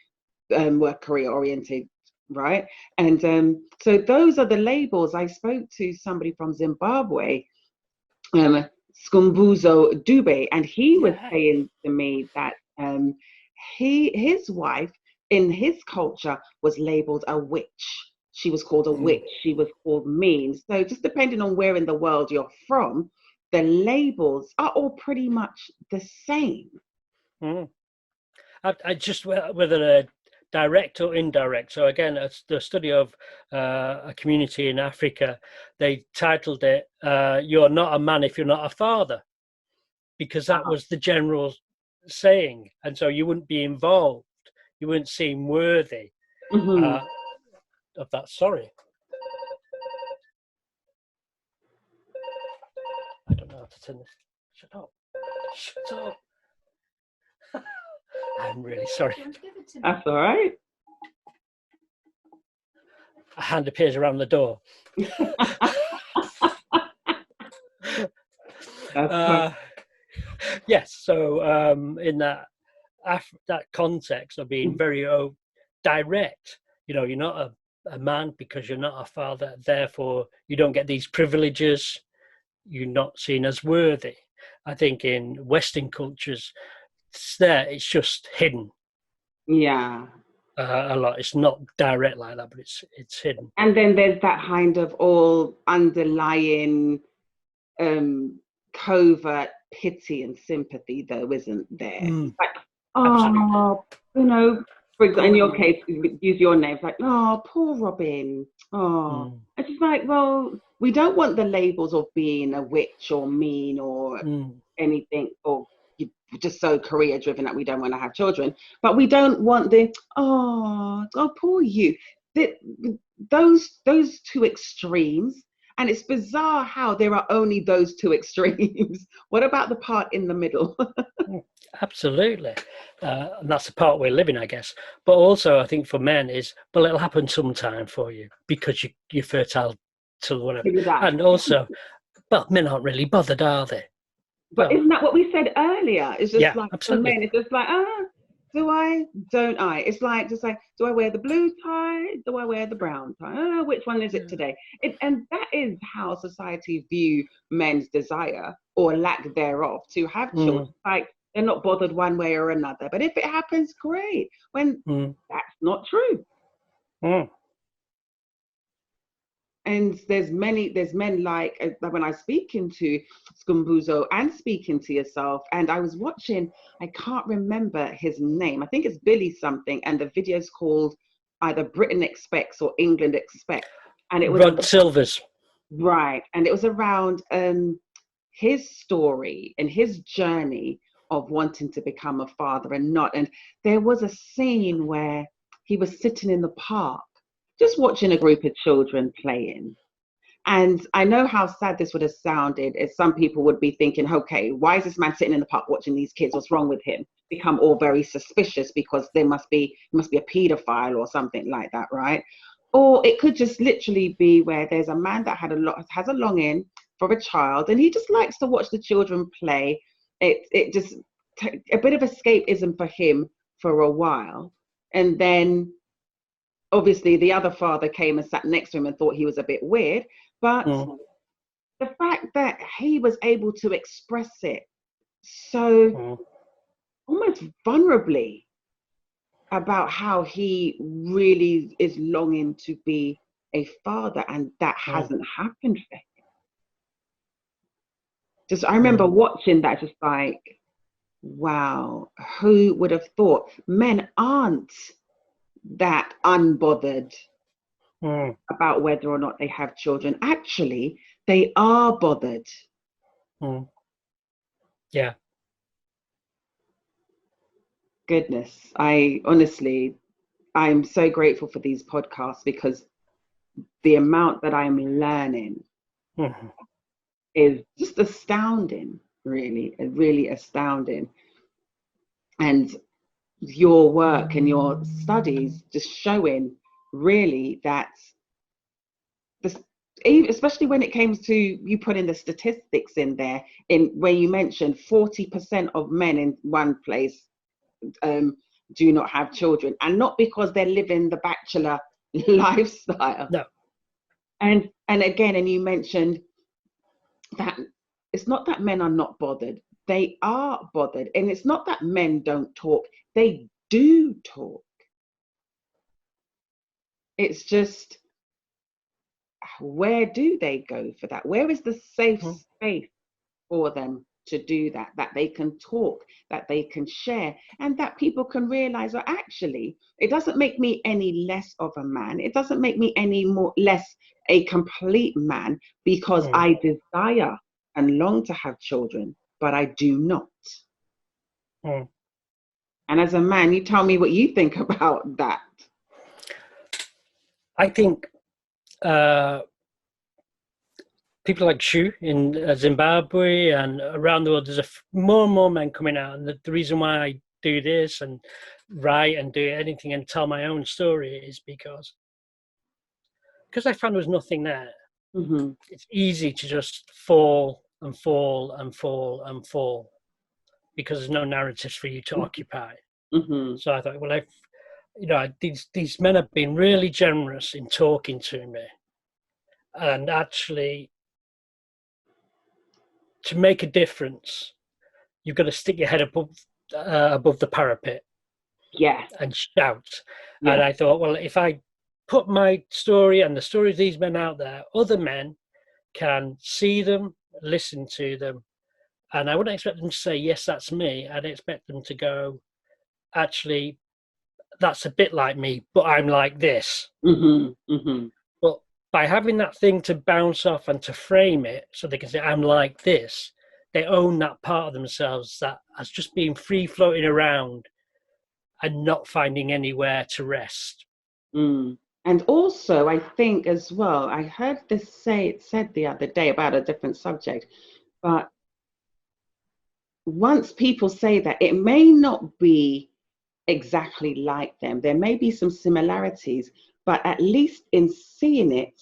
Speaker 1: were career oriented, right? And so those are the labels. I spoke to somebody from Zimbabwe, Skumbuzo Dube, and he was saying to me that his wife in his culture was labeled a witch. She was called a witch. She was called mean. So just depending on where in the world you're from, the labels are all pretty much the same.
Speaker 2: I just, whether direct or indirect. So again, it's the study of a community in Africa. They titled it, "You're not a man if you're not a father," because that was the general saying. And so you wouldn't be involved. You wouldn't seem worthy of that. Sorry. I don't know how to turn this. Shut up. Shut up. I'm really sorry.
Speaker 1: That's all right.
Speaker 2: A hand appears around the door. uh, yes. So in that context of being very direct, you're not a man because you're not a father. Therefore, you don't get these privileges. You're not seen as worthy. I think in Western cultures, it's just hidden.
Speaker 1: Yeah.
Speaker 2: A lot. It's not direct like that, but it's hidden.
Speaker 1: And then there's that kind of all underlying covert pity and sympathy, though, isn't there? Like, oh, for example, in your case, use your name, like, oh, poor Robin. Oh, it's just like, well, we don't want the labels of being a witch or mean or anything, or just so career driven that we don't want to have children, but we don't want the poor you. Those two extremes. And it's bizarre how there are only those two extremes. What about the part in the middle?
Speaker 2: Absolutely. And that's the part we're living, I guess. But also, I think for men is, well, it'll happen sometime for you because you're fertile till whatever. And also, well, men aren't really bothered, are they?
Speaker 1: But isn't that what we said earlier? It's just like,
Speaker 2: absolutely.
Speaker 1: for men, it's just like, do I? Don't I? It's like, just like, do I wear the blue tie? Do I wear the brown tie? Which one is it today? And that is how society view men's desire or lack thereof to have children. Like, they're not bothered one way or another. But if it happens, great. When that's not true. And there's men like when I speaking to Scumbuzo and speaking to yourself, and I was watching, I can't remember his name. I think it's Billy something, and the video's called either Britain Expects or England Expects. And it was
Speaker 2: Rod Silvers.
Speaker 1: Right. And it was around his story and his journey of wanting to become a father and not. And there was a scene where he was sitting in the park just watching a group of children playing. And I know how sad this would have sounded if some people would be thinking, okay, why is this man sitting in the park watching these kids? What's wrong with him? Become all very suspicious because he must be a pedophile or something like that, right? Or it could just literally be where there's a man that has a longing for a child and he just likes to watch the children play. It just a bit of escapism for him for a while. And then obviously the other father came and sat next to him and thought he was a bit weird, but the fact that he was able to express it so almost vulnerably about how he really is longing to be a father, and that hasn't happened for him. Just I remember watching that, just like, wow, who would have thought? Men aren't that unbothered about whether or not they have children. Actually, they are bothered.
Speaker 2: Yeah.
Speaker 1: Goodness, I'm so grateful for these podcasts because the amount that I'm learning is just astounding, really astounding. And your work and your studies just showing really that especially when it comes to you putting the statistics in there, in where you mentioned 40% of men in one place do not have children, and not because they're living the bachelor lifestyle.
Speaker 2: No.
Speaker 1: And again, and you mentioned that it's not that men are not bothered. They are bothered. And it's not that men don't talk. They do talk. It's just, where do they go for that? Where is the safe space for them to do that they can talk, that they can share, and that people can realize, well, actually, it doesn't make me any less of a man. It doesn't make me any less a complete man because I desire and long to have children, but I do not. And as a man, you tell me what you think about that.
Speaker 2: I think people like Shu in Zimbabwe and around the world, there's more and more men coming out. And the reason why I do this and write and do anything and tell my own story is because I found there was nothing there. It's easy to just fall and fall and fall and fall because there's no narratives for you to occupy.
Speaker 1: Mm-hmm.
Speaker 2: So I thought, well, these men have been really generous in talking to me, and actually, to make a difference, you've got to stick your head above the parapet,
Speaker 1: Yeah,
Speaker 2: and shout.
Speaker 1: yeah.
Speaker 2: And I thought, well, if I put my story and the stories of these men out there, other men can see them, listen to them, and I wouldn't expect them to say, yes, that's me. I'd expect them to go, actually, that's a bit like me, but I'm like this.
Speaker 1: Mm-hmm. Mm-hmm.
Speaker 2: But by having that thing to bounce off and to frame it so they can say, I'm like this, they own that part of themselves that has just been free floating around and not finding anywhere to rest.
Speaker 1: Mm. And also, I think as well, I heard this said the other day about a different subject, but once people say that, it may not be exactly like them. There may be some similarities, but at least in seeing it,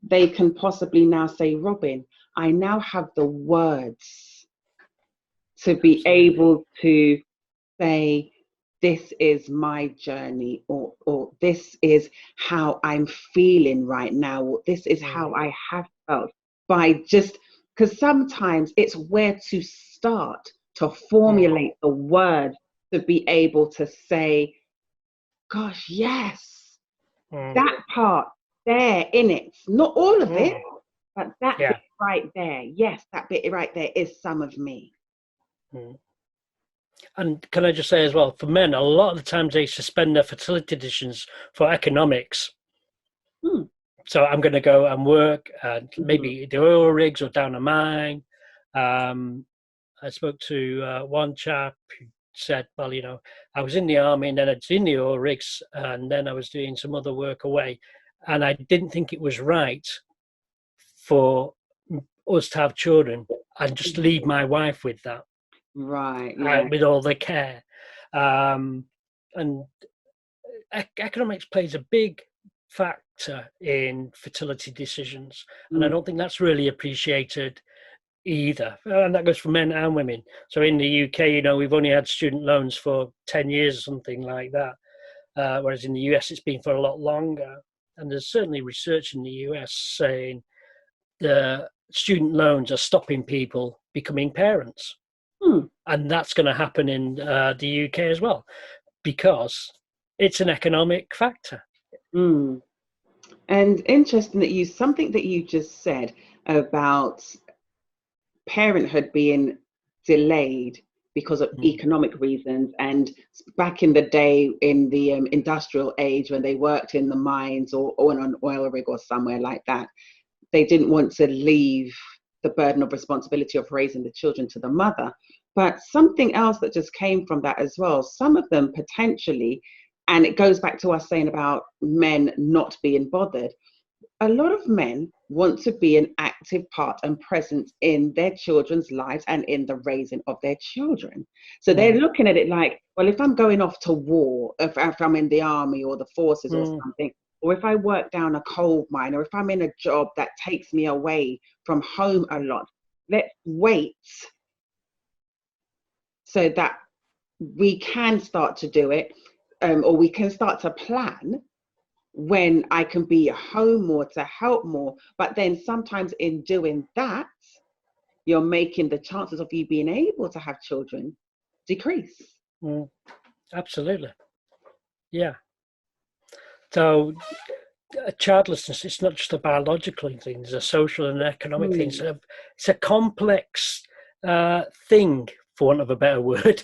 Speaker 1: they can possibly now say, Robin, I now have the words to be
Speaker 2: Absolutely.
Speaker 1: able to say, this is my journey, or this is how I'm feeling right now, or this is how I have felt, by just, because sometimes it's where to start to formulate the word to be able to say, gosh, yes, that part there in it, not all of it, but that bit right there, yes, that bit right there is some of me.
Speaker 2: And can I just say as well, for men, a lot of the times they suspend their fertility decisions for economics. So I'm going to go and work and maybe the oil rigs or down a mine. I spoke to one chap who said, well, I was in the army and then I'd seen the oil rigs and then I was doing some other work away. And I didn't think it was right for us to have children and just leave my wife with that.
Speaker 1: Right, yeah.
Speaker 2: With all the care. And economics plays a big factor in fertility decisions. And I don't think that's really appreciated either. And that goes for men and women. So in the UK, we've only had student loans for 10 years or something like that. Whereas in the US, it's been for a lot longer. And there's certainly research in the US saying the student loans are stopping people becoming parents. And that's going to happen in the UK as well, because it's an economic factor.
Speaker 1: And interesting that something that you just said about parenthood being delayed because of economic reasons. And back in the day, in the industrial age, when they worked in the mines or on an oil rig or somewhere like that, they didn't want to leave the burden of responsibility of raising the children to the mother. But something else that just came from that as well, some of them potentially, and it goes back to us saying about men not being bothered, a lot of men want to be an active part and present in their children's lives and in the raising of their children. So they're looking at it like, well, if I'm going off to war, if I'm in the army or the forces or something, or if I work down a coal mine, or if I'm in a job that takes me away from home a lot, let's wait so that we can start to do it, or we can start to plan when I can be at home more to help more. But then sometimes in doing that, you're making the chances of you being able to have children decrease.
Speaker 2: Absolutely. Yeah. So childlessness, it's not just a biological thing, there's a social and economic thing. So it's a complex thing, for want of a better word.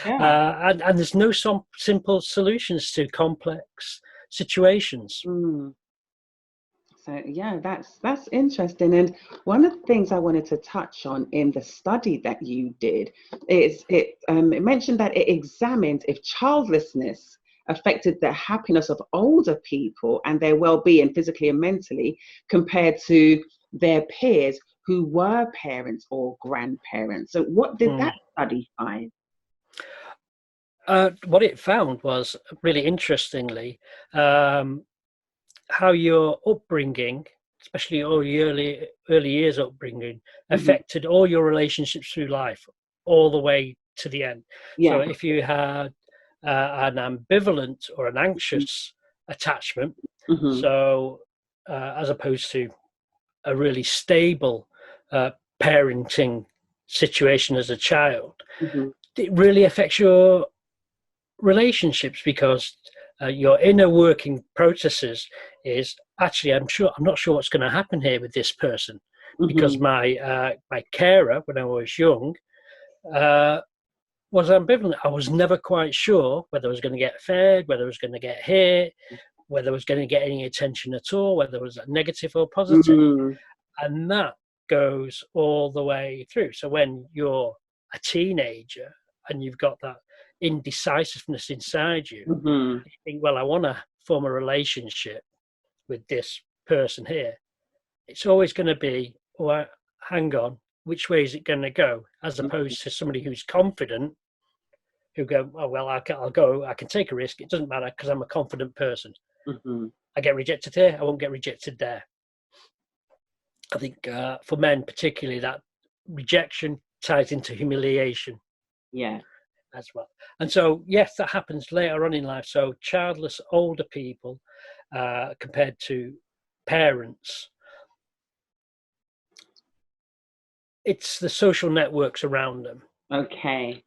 Speaker 2: And there's no simple solutions to complex situations.
Speaker 1: So yeah, that's interesting. And one of the things I wanted to touch on in the study that you did is it mentioned that it examined if childlessness affected the happiness of older people and their well-being physically and mentally compared to their peers who were parents or grandparents. So what did that study find?
Speaker 2: What it found was, really interestingly, how your upbringing especially all your early years upbringing, affected all your relationships through life, all the way to the end. So if you had an ambivalent or an anxious attachment, so as opposed to a really stable parenting situation as a child, it really affects your relationships, because your inner working processes is actually, I'm not sure what's going to happen here with this person, because my carer when I was young was ambivalent. I was never quite sure whether I was going to get fed, whether I was going to get hit, whether I was going to get any attention at all, whether it was negative or positive. And that goes all the way through. So when you're a teenager and you've got that indecisiveness inside you, you think, well, I want to form a relationship with this person here. It's always going to be, well, hang on, which way is it going to go? As opposed to somebody who's confident, who go, oh, well, I'll go, I can take a risk. It doesn't matter because I'm a confident person. I get rejected here, I won't get rejected there. I think for men particularly, that rejection ties into humiliation.
Speaker 1: Yeah.
Speaker 2: As well. And so, yes, that happens later on in life. So childless older people compared to parents, it's the social networks around them.
Speaker 1: Okay.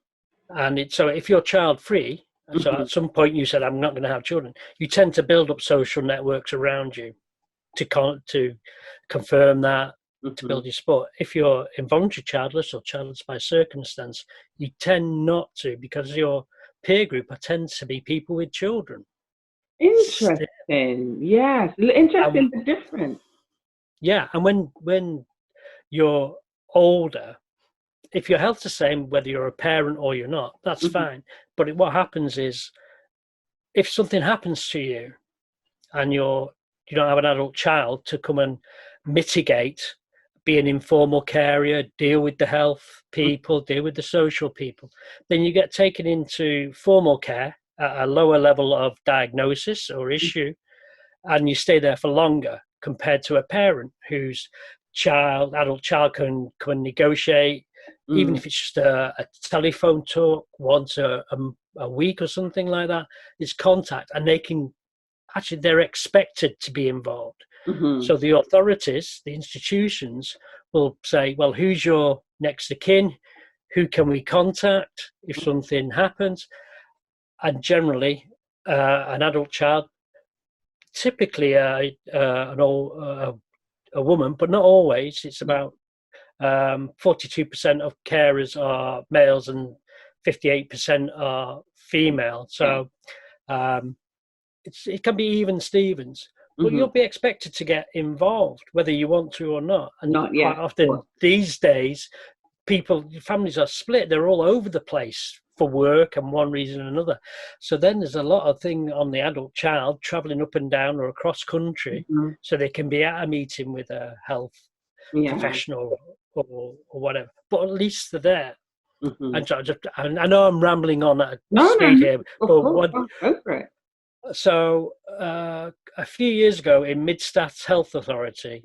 Speaker 2: And so if you're child free, so at some point you said, I'm not going to have children, you tend to build up social networks around you to confirm that, to build your support. If you're involuntary childless or childless by circumstance, you tend not to, because your peer group tends to be people with children.
Speaker 1: Interesting. Yeah. Interesting, the difference.
Speaker 2: Yeah. And when you're older, if your health's the same, whether you're a parent or you're not, that's fine. But what happens is, if something happens to you and you don't have an adult child to come and mitigate, be an informal carer, deal with the health people, deal with the social people, then you get taken into formal care at a lower level of diagnosis or issue, and you stay there for longer, compared to a parent whose adult child can negotiate, even if it's just a telephone talk once a week or something like that. It's contact, and they're expected to be involved. So the authorities, the institutions, will say, well, who's your next of kin? Who can we contact if something happens? And generally, an adult child, typically a woman, but not always. It's about 42% of carers are males and 58% are female. So it can be even Stevens. But you'll be expected to get involved, whether you want to or not. And quite often these days, families are split. They're all over the place for work and one reason or another. So then there's a lot of thing on the adult child traveling up and down or across country, so they can be at a meeting with a health professional or whatever. But at least they're there. And so I know I'm rambling on at speed here, but
Speaker 1: go for it.
Speaker 2: So a few years ago in Mid-Staffs Health Authority,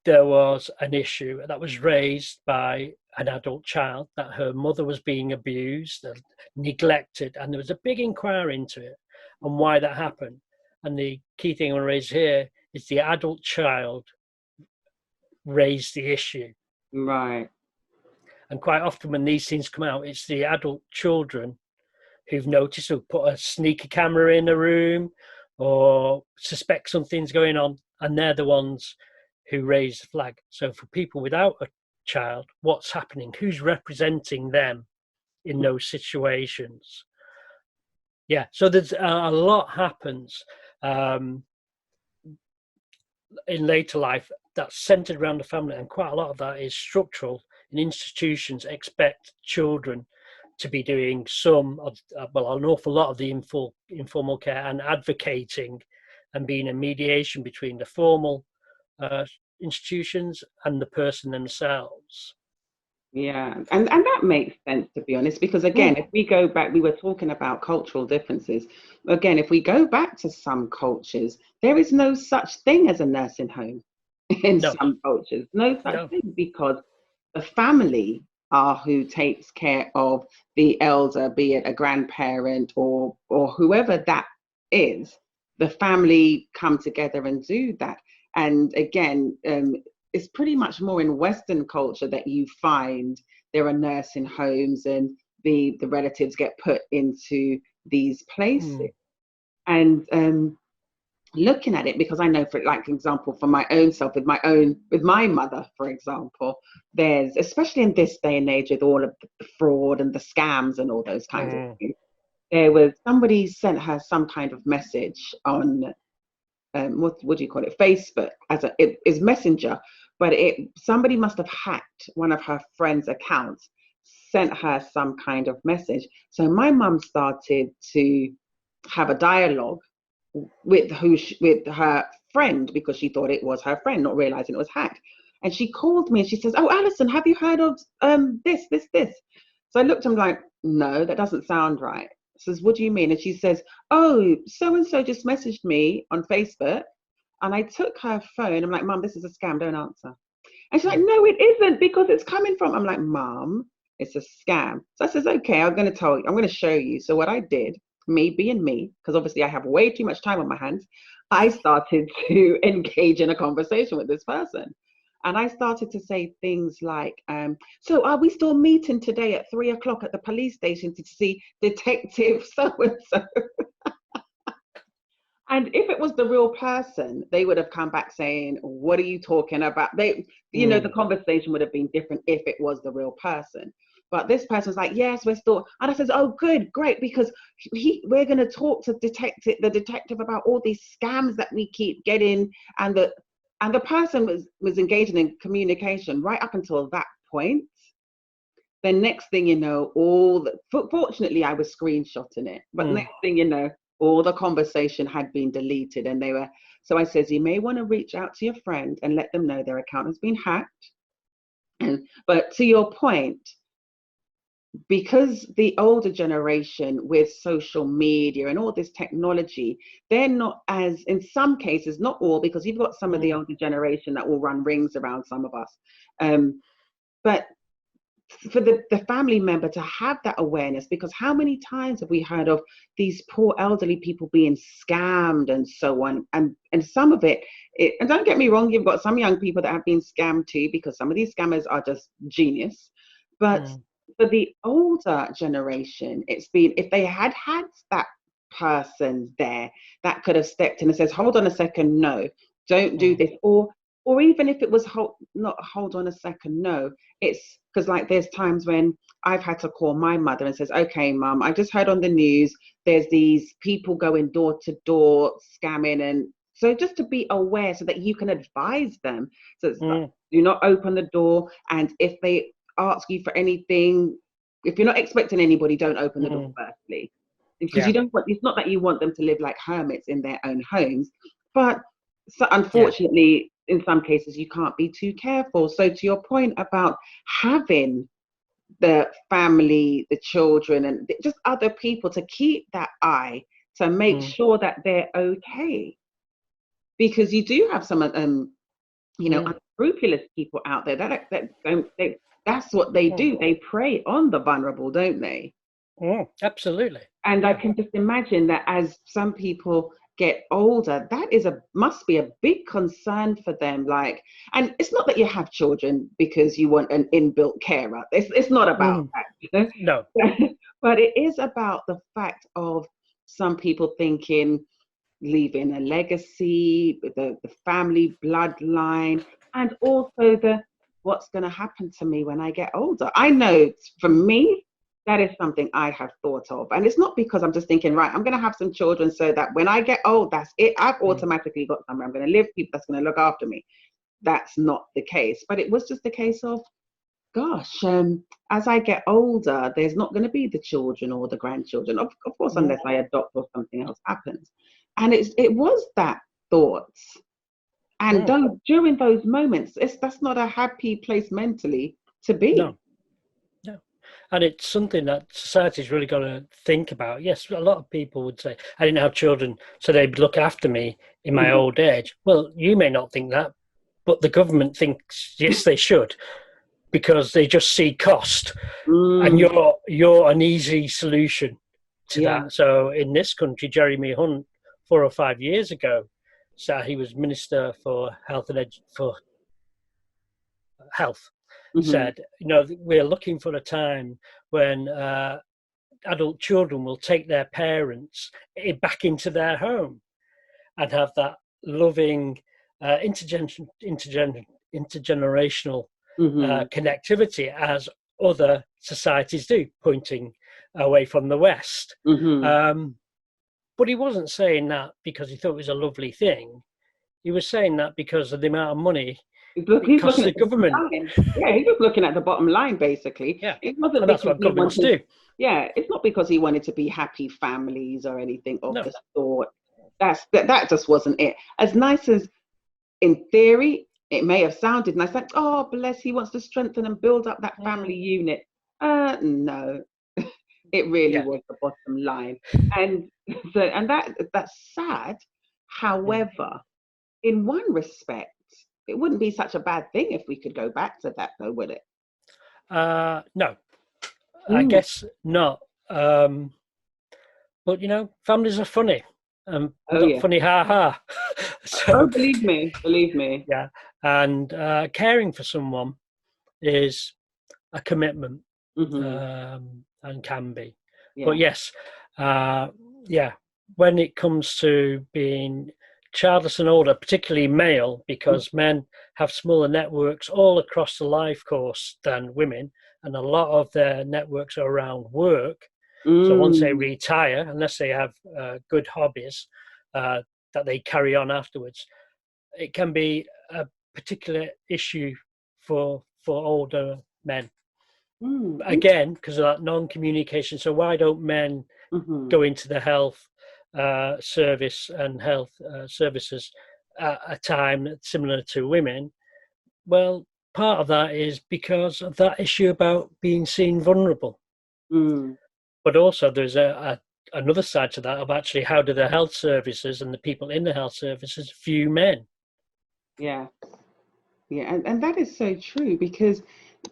Speaker 2: there was an issue that was raised by an adult child, that her mother was being abused and neglected, and there was a big inquiry into it and why that happened. And the key thing I want to raise here is the adult child raised the issue.
Speaker 1: Right.
Speaker 2: And quite often when these things come out, it's the adult children who've noticed, who put a sneaky camera in a room or suspect something's going on, and they're the ones who raise the flag. So for people without a child, what's happening? Who's representing them in those situations? Yeah, so there's a lot happens in later life that's centered around the family, and quite a lot of that is structural. And institutions expect children to be doing an awful lot of the informal care and advocating and being a mediation between the formal institutions and the person themselves.
Speaker 1: Yeah, and that makes sense, to be honest, because again, if we go back, we were talking about cultural differences. Again, if we go back to some cultures, there is no such thing as a nursing home. in
Speaker 2: No.
Speaker 1: some cultures. No such
Speaker 2: No.
Speaker 1: thing, because the family are who takes care of the elder, be it a grandparent or whoever that is. The family come together and do that. And again, it's pretty much more in Western culture that you find there are nursing homes and the relatives get put into these places. And looking at it, because I know, for like example, for my own self, with my mother, for example, there's, especially in this day and age with all of the fraud and the scams and all those kinds of things, there was somebody sent her some kind of message on what do you call it, Facebook, it is Messenger, but somebody must have hacked one of her friends' accounts, sent her some kind of message. So my mum started to have a dialogue with her friend, because she thought it was her friend, not realizing it was hacked. And she called me and she says, "Oh, Alison, have you heard of this?" So I looked at him like, "No, that doesn't sound right." I says, "What do you mean?" And she says, "Oh, so and so just messaged me on Facebook." And I took her phone. I'm like, "Mum, this is a scam. Don't answer." And she's like, "No, it isn't, because it's coming from." I'm like, "Mum, it's a scam." So I says, "Okay, I'm going to show you." So what I did, me being me, because obviously I have way too much time on my hands, I started to engage in a conversation with this person. And I started to say things like, "So are we still meeting today at 3 o'clock at the police station to see Detective so-and-so?" And if it was the real person, they would have come back saying, "What are you talking about?" The conversation would have been different if it was the real person. But this person's like, "Yes, we're still." And I says, "Oh, good, great, because we're going to talk to the detective about all these scams that we keep getting." And the person was engaging in communication right up until that point. The next thing you know, fortunately, I was screenshotting it. But next thing you know, all the conversation had been deleted, and so I says, "You may want to reach out to your friend and let them know their account has been hacked." But to your point, because the older generation with social media and all this technology, they're not as, in some cases, not all, because you've got some of the older generation that will run rings around some of us. But for the family member to have that awareness, because how many times have we heard of these poor elderly people being scammed and so on, and some of it, and don't get me wrong, you've got some young people that have been scammed too, because some of these scammers are just genius. But for the older generation, it's been, if they had that person there that could have stepped in and says, "Hold on a second, no, don't do this," or even if it was not hold on a second, no, it's because, like, there's times when I've had to call my mother and says, "Okay, Mum, I just heard on the news there's these people going door to door scamming," and so just to be aware so that you can advise them. So it's like, do not open the door, and if they ask you for anything, if you're not expecting anybody, don't open the door firstly, because you don't want, it's not that you want them to live like hermits in their own homes, but so unfortunately in some cases you can't be too careful. So to your point about having the family, the children, and just other people to keep that eye to make sure that they're okay, because you do have some unscrupulous people out there that's what they do. They prey on the vulnerable, don't they?
Speaker 2: Absolutely.
Speaker 1: And I can just imagine that as some people get older, that must be a big concern for them. Like, and it's not that you have children because you want an inbuilt carer. It's not about that,
Speaker 2: No.
Speaker 1: But it is about the fact of some people thinking, leaving a legacy, the family bloodline, and also what's going to happen to me when I get older. I know for me, that is something I have thought of. And it's not because I'm just thinking, right, I'm going to have some children so that when I get old, that's it. I've automatically got somewhere I'm going to live, people that's going to look after me. That's not the case. But it was just a case of, gosh, as I get older, there's not going to be the children or the grandchildren, of course, unless I adopt or something else happens. And it was that thought. And during those moments, that's not a happy place mentally to be.
Speaker 2: No. And it's something that society's really got to think about. Yes, a lot of people would say, "I didn't have children, so they'd look after me in my old age." Well, you may not think that, but the government thinks yes they should, because they just see cost, and you're an easy solution to that. So in this country, Jeremy Hunt 4 or 5 years ago, so he was Minister for Health for Health, said, we're looking for a time when adult children will take their parents back into their home and have that loving intergenerational connectivity as other societies do, pointing away from the West. But he wasn't saying that because he thought it was a lovely thing. He was saying that because of the amount of money
Speaker 1: he's looking
Speaker 2: the
Speaker 1: at
Speaker 2: government.
Speaker 1: Yeah, he was looking at the bottom line, basically.
Speaker 2: Yeah,
Speaker 1: it wasn't,
Speaker 2: and that's what governments do.
Speaker 1: Yeah, it's not because he wanted to be happy families or anything of the sort. That just wasn't it. As nice as, in theory, it may have sounded nice, like, oh, bless, he wants to strengthen and build up that family unit. No, it really was the bottom line. And so, and that's sad. However, in one respect, it wouldn't be such a bad thing if we could go back to that, though, would it?
Speaker 2: No, I guess not. But families are funny. Not funny, ha ha. So,
Speaker 1: believe me.
Speaker 2: Yeah, and caring for someone is a commitment, and can be. Yeah. But yes, when it comes to being childless and older, particularly male, because men have smaller networks all across the life course than women, and a lot of their networks are around work. So once they retire, unless they have good hobbies that they carry on afterwards, it can be a particular issue for older men. Again, because of that non-communication. So why don't men go into the health service and health services at a time similar to women? Well, part of that is because of that issue about being seen vulnerable. But also there's another side to that of actually how do the health services and the people in the health services view men? Yeah,
Speaker 1: and that is so true, because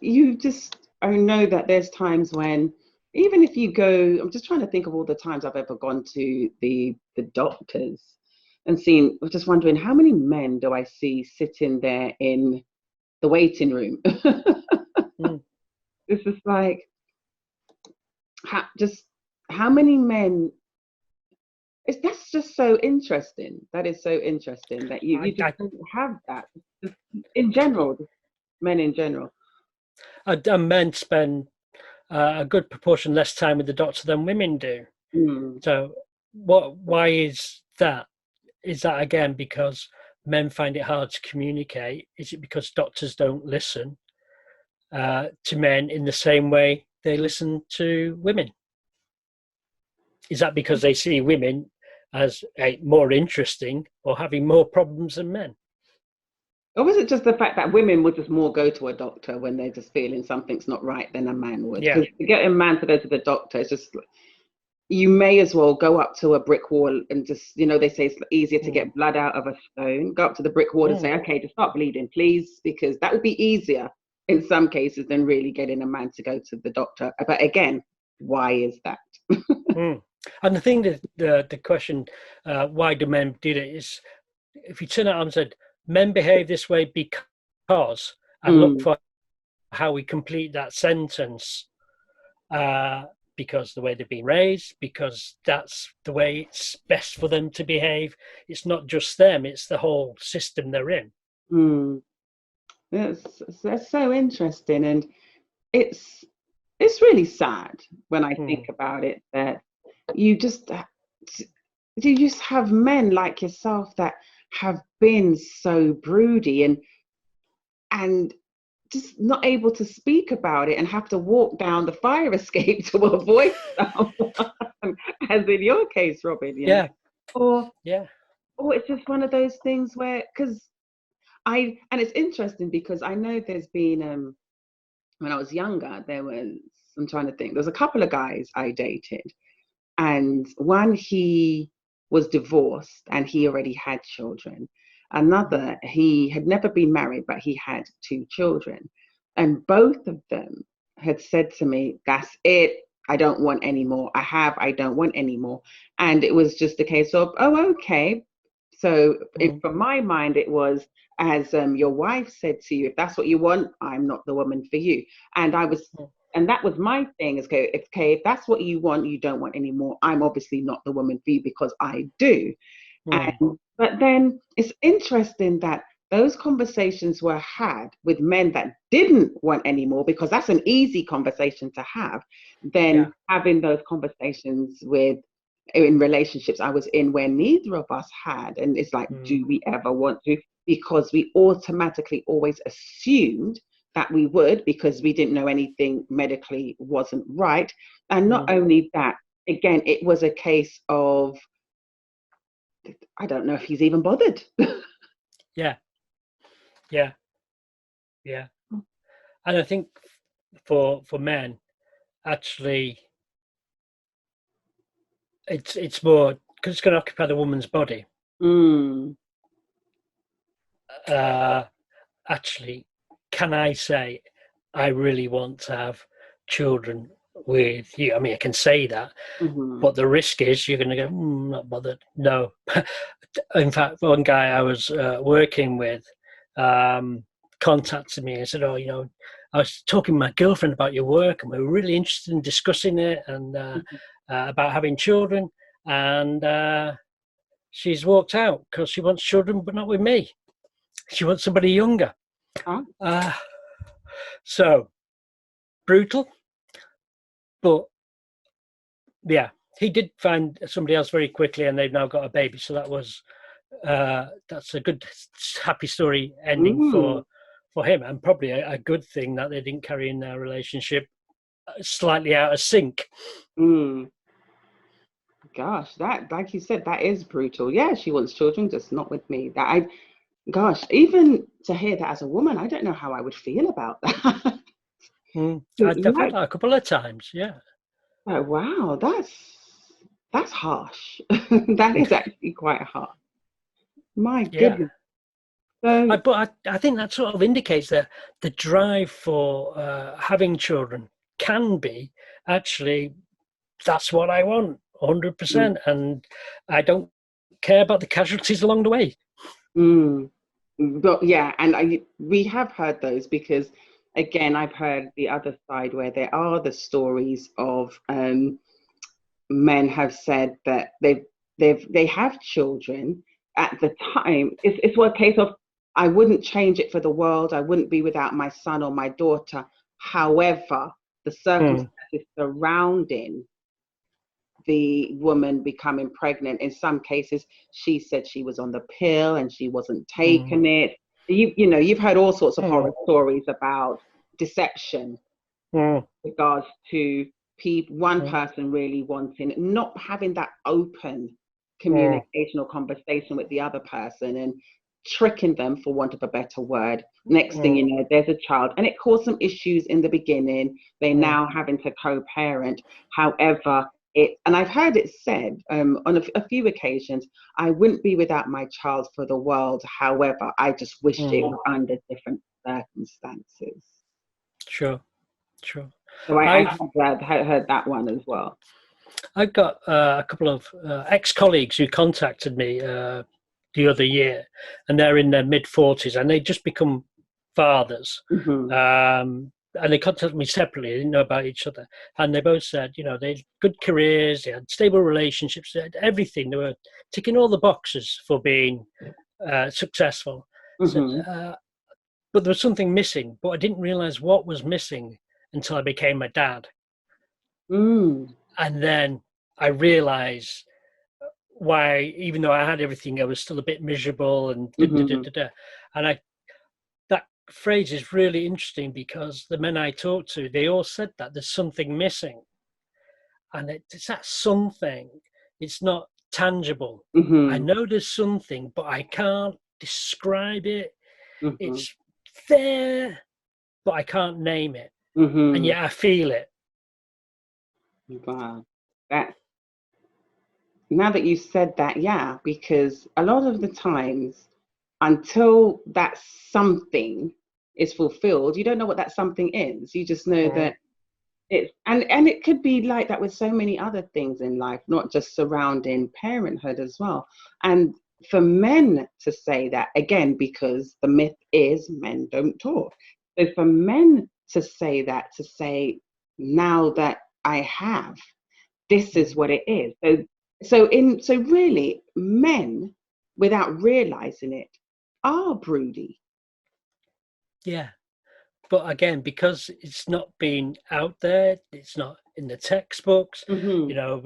Speaker 1: I know that there's times when, even if you go, I'm just trying to think of all the times I've ever gone to the doctors and seen, I'm just wondering how many men do I see sitting there in the waiting room? It's just like, how many men? That's just so interesting. That is so interesting that you just don't have that. Just in general, men in general.
Speaker 2: And men spend a good proportion less time with the doctor than women do. So why is that? Is that, again, because men find it hard to communicate? Is it because doctors don't listen to men in the same way they listen to women? Is that because they see women as more interesting or having more problems than men?
Speaker 1: Or was it just the fact that women would just more go to a doctor when they're just feeling something's not right than a man would? Because to get a man to go to the doctor, it's just, you may as well go up to a brick wall and just, they say it's easier to get blood out of a stone. Go up to the brick wall and say, okay, just start bleeding, please, because that would be easier in some cases than really getting a man to go to the doctor. But again, why is that?
Speaker 2: And the thing that the question, why do men do it, is if you turn it on and said, men behave this way because, and look for how we complete that sentence, because the way they've been raised, because that's the way it's best for them to behave. It's not just them, it's the whole system they're in.
Speaker 1: That's so interesting. And it's really sad when I think about it, that you just have men like yourself that have been so broody and just not able to speak about it and have to walk down the fire escape to avoid someone, as in your case, Robin. Or it's just one of those things where, and it's interesting because I know there's been when I was younger, I'm trying to think, there was a couple of guys I dated, and one, he was divorced and he already had children. Another, he had never been married, but he had 2 children. And both of them had said to me, that's it. I don't want any more. I don't want any more. And it was just a case of, oh, okay. So from my mind, it was, as your wife said to you, if that's what you want, I'm not the woman for you. And that was my thing, is okay, if that's what you want, you don't want any more, I'm obviously not the woman for you, because I do. But then it's interesting that those conversations were had with men that didn't want any more, because that's an easy conversation to have, than having those conversations in relationships I was in where neither of us had. And it's like, do we ever want to? Because we automatically always assumed that we would, because we didn't know anything medically wasn't right. And not only that, again, it was a case of, I don't know if he's even bothered.
Speaker 2: Yeah. And I think for men, actually, it's more because it's going to occupy the woman's body. Actually, can I say I really want to have children with you? I mean, I can say that, but the risk is you're going to go, not bothered. No. In fact, one guy I was working with contacted me and said, oh, I was talking to my girlfriend about your work, and we were really interested in discussing it and about having children. And she's walked out because she wants children, but not with me. She wants somebody younger. So brutal, but yeah, he did find somebody else very quickly, and they've now got a baby. So that was that's a good, happy story ending for him, and probably a good thing that they didn't carry in their relationship slightly out of sync.
Speaker 1: Gosh, that, like you said, that is brutal. Yeah, she wants children, just not with me. Gosh, even to hear that as a woman, I don't know how I would feel about that.
Speaker 2: I've had that a couple of times. Yeah.
Speaker 1: Oh, wow, that's harsh. That is actually quite harsh. My goodness.
Speaker 2: But I think that sort of indicates that the drive for having children can be, actually, that's what I want, 100%, and I don't care about the casualties along the way.
Speaker 1: But yeah, and we have heard those, because again, I've heard the other side where there are the stories of men have said that they have children at the time. It's one case of, I wouldn't change it for the world. I wouldn't be without my son or my daughter. However, the circumstances surrounding the woman becoming pregnant, in some cases, she said she was on the pill and she wasn't taking it. You've heard all sorts of horror stories about deception in regards to one person really wanting, not having that open communication or conversation with the other person, and tricking them, for want of a better word. Next thing you know, there's a child, and it caused some issues in the beginning. They're now having to co-parent. However, and I've heard it said on a few occasions, I wouldn't be without my child for the world. However, I just wished it was under different circumstances.
Speaker 2: Sure.
Speaker 1: So I heard that one as well.
Speaker 2: I've got a couple of ex-colleagues who contacted me the other year, and they're in their mid-40s, and they just become fathers. And they contacted me separately. They didn't know about each other, and they both said, they had good careers, they had stable relationships, they had everything. They were ticking all the boxes for being successful. So, but there was something missing, but I didn't realize what was missing until I became a dad. And then I realized why, even though I had everything, I was still a bit miserable and and that phrase is really interesting, because the men I talked to, they all said that there's something missing, and it's that something. It's not tangible. I know there's something, but I can't describe it. It's there, but I can't name it, and yet I feel it.
Speaker 1: Wow, now that you said that, because a lot of the times until that something is fulfilled, you don't know what that something is. You just know that it's, and it could be like that with so many other things in life, not just surrounding parenthood as well. And for men to say that, again, because the myth is men don't talk. So for men to say that, to say, now that I have, this is what it is. So really, men, without realizing it, are broody.
Speaker 2: Yeah. But again, because it's not been out there, it's not in the textbooks,
Speaker 1: Mm-hmm.
Speaker 2: you know,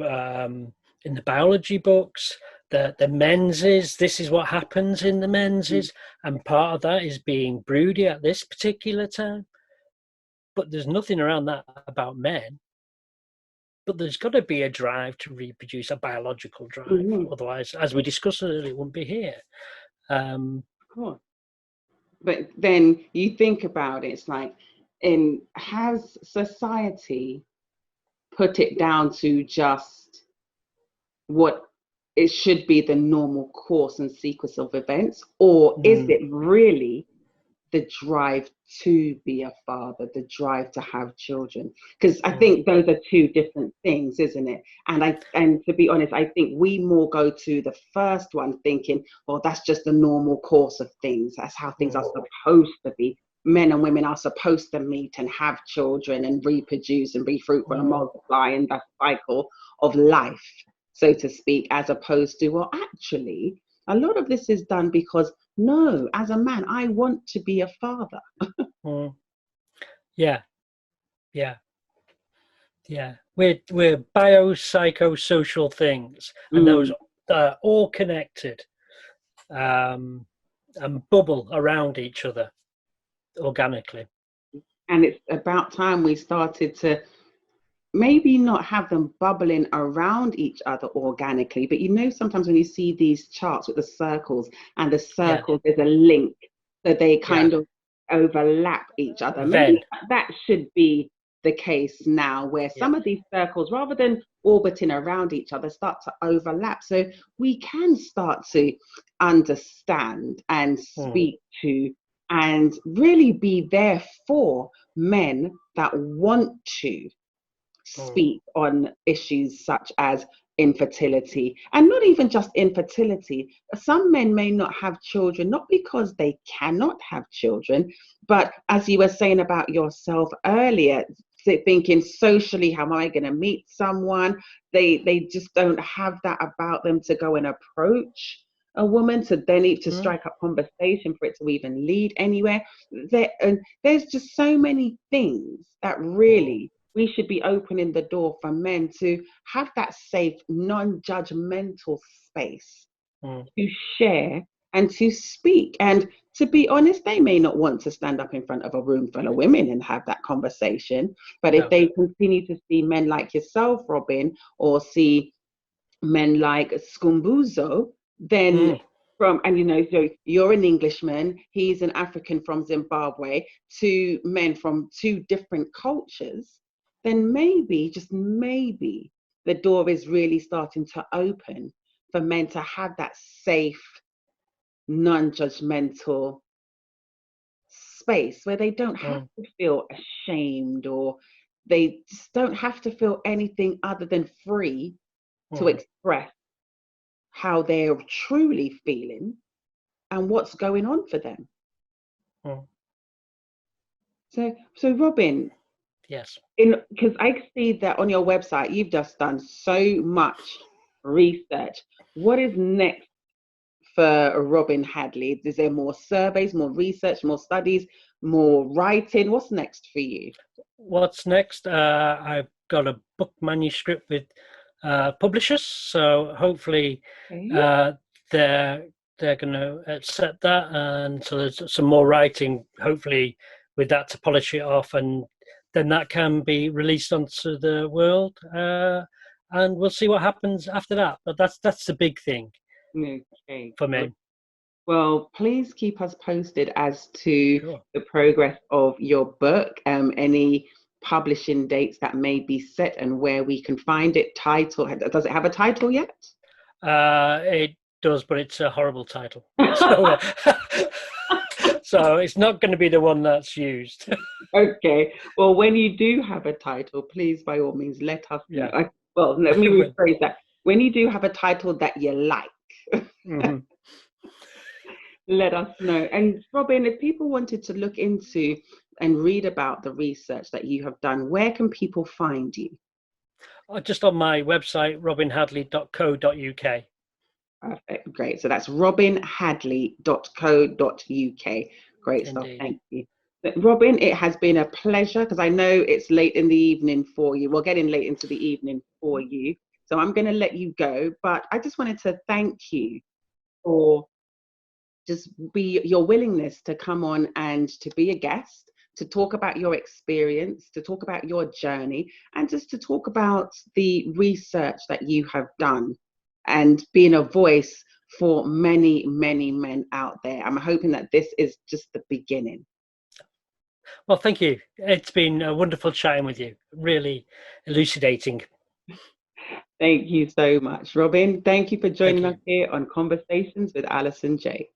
Speaker 2: in the biology books, the menses, this is what happens in the menses. And part of that is being broody at this particular time. But there's nothing around that about men. But there's got to be a drive to reproduce, a biological drive.
Speaker 1: Mm-hmm.
Speaker 2: Otherwise, as we discussed earlier, it wouldn't be here.
Speaker 1: Of course. But then you think about it, it's like, has society put it down to just what it should be the normal course and sequence of events, or is it really the drive to be a father, the drive to have children? Because I think those are two different things, isn't it? And to be honest, I think we more go to the first one thinking, well, that's just the normal course of things. That's how things are supposed to be. Men and women are supposed to meet and have children and reproduce and be fruitful and multiply, and that cycle of life, so to speak, as opposed to, well, actually, a lot of this is done because, no, as a man, I want to be a father.
Speaker 2: Yeah. We're biopsychosocial things, and those are all connected and bubble around each other organically.
Speaker 1: And it's about time we started to maybe not have them bubbling around each other organically, but you know, sometimes when you see these charts with the circles, and the circles, there's a link, so they kind of overlap each other. Maybe that should be the case now, where some of these circles, rather than orbiting around each other, start to overlap, so we can start to understand and speak to and really be there for men that want to speak on issues such as infertility, and not even just infertility. Some men may not have children, not because they cannot have children, but as you were saying about yourself earlier, thinking socially, how am I going to meet someone? They just don't have that about them to go and approach a woman, to then need to strike up conversation for it to even lead anywhere. There's just so many things that really we should be opening the door for men to have that safe, non-judgmental space to share and to speak. And to be honest, they may not want to stand up in front of a room full of women and have that conversation. But if they continue to see men like yourself, Robin, or see men like Scumbuzo, then and you know, so you're an Englishman, he's an African from Zimbabwe, two men from two different cultures, then maybe, just maybe, the door is really starting to open for men to have that safe, non-judgmental space where they don't have to feel ashamed, or they just don't have to feel anything other than free to express how they're truly feeling and what's going on for them. So Robin,
Speaker 2: yes,
Speaker 1: because I see that on your website you've just done so much research. What is next for Robin Hadley? Is there more surveys, more research, more studies, more writing? What's next for you?
Speaker 2: What's next? I've got a book manuscript with publishers, so hopefully they're going to accept that, and so there's some more writing, hopefully, with that to polish it off, and then that can be released onto the world, and we'll see what happens after that. But that's the big thing for me.
Speaker 1: Well, please keep us posted as to the progress of your book, any publishing dates that may be set, and where we can find it. Title, does it have a title yet?
Speaker 2: It does, but it's a horrible title. So, so it's not going to be the one that's used.
Speaker 1: Okay. Well, when you do have a title, please, by all means, let us know.
Speaker 2: Yeah.
Speaker 1: Well, let me rephrase that. When you do have a title that you like,
Speaker 2: Mm-hmm.
Speaker 1: let us know. And Robin, if people wanted to look into and read about the research that you have done, where can people find you?
Speaker 2: Just on my website, robinhadley.co.uk.
Speaker 1: Perfect. Great. So that's robinhadley.co.uk. Great stuff.
Speaker 2: Indeed.
Speaker 1: Thank you. Robin, it has been a pleasure, because I know it's late in the evening for you. We're getting late into the evening for you. So I'm going to let you go. But I just wanted to thank you for just your willingness to come on and to be a guest, to talk about your experience, to talk about your journey, and just to talk about the research that you have done and being a voice for many, many men out there. I'm hoping that this is just the beginning.
Speaker 2: Well, thank you. It's been a wonderful chatting with you, really elucidating.
Speaker 1: Thank you so much, Robin. Thank you for joining us here on Conversations with Alison J.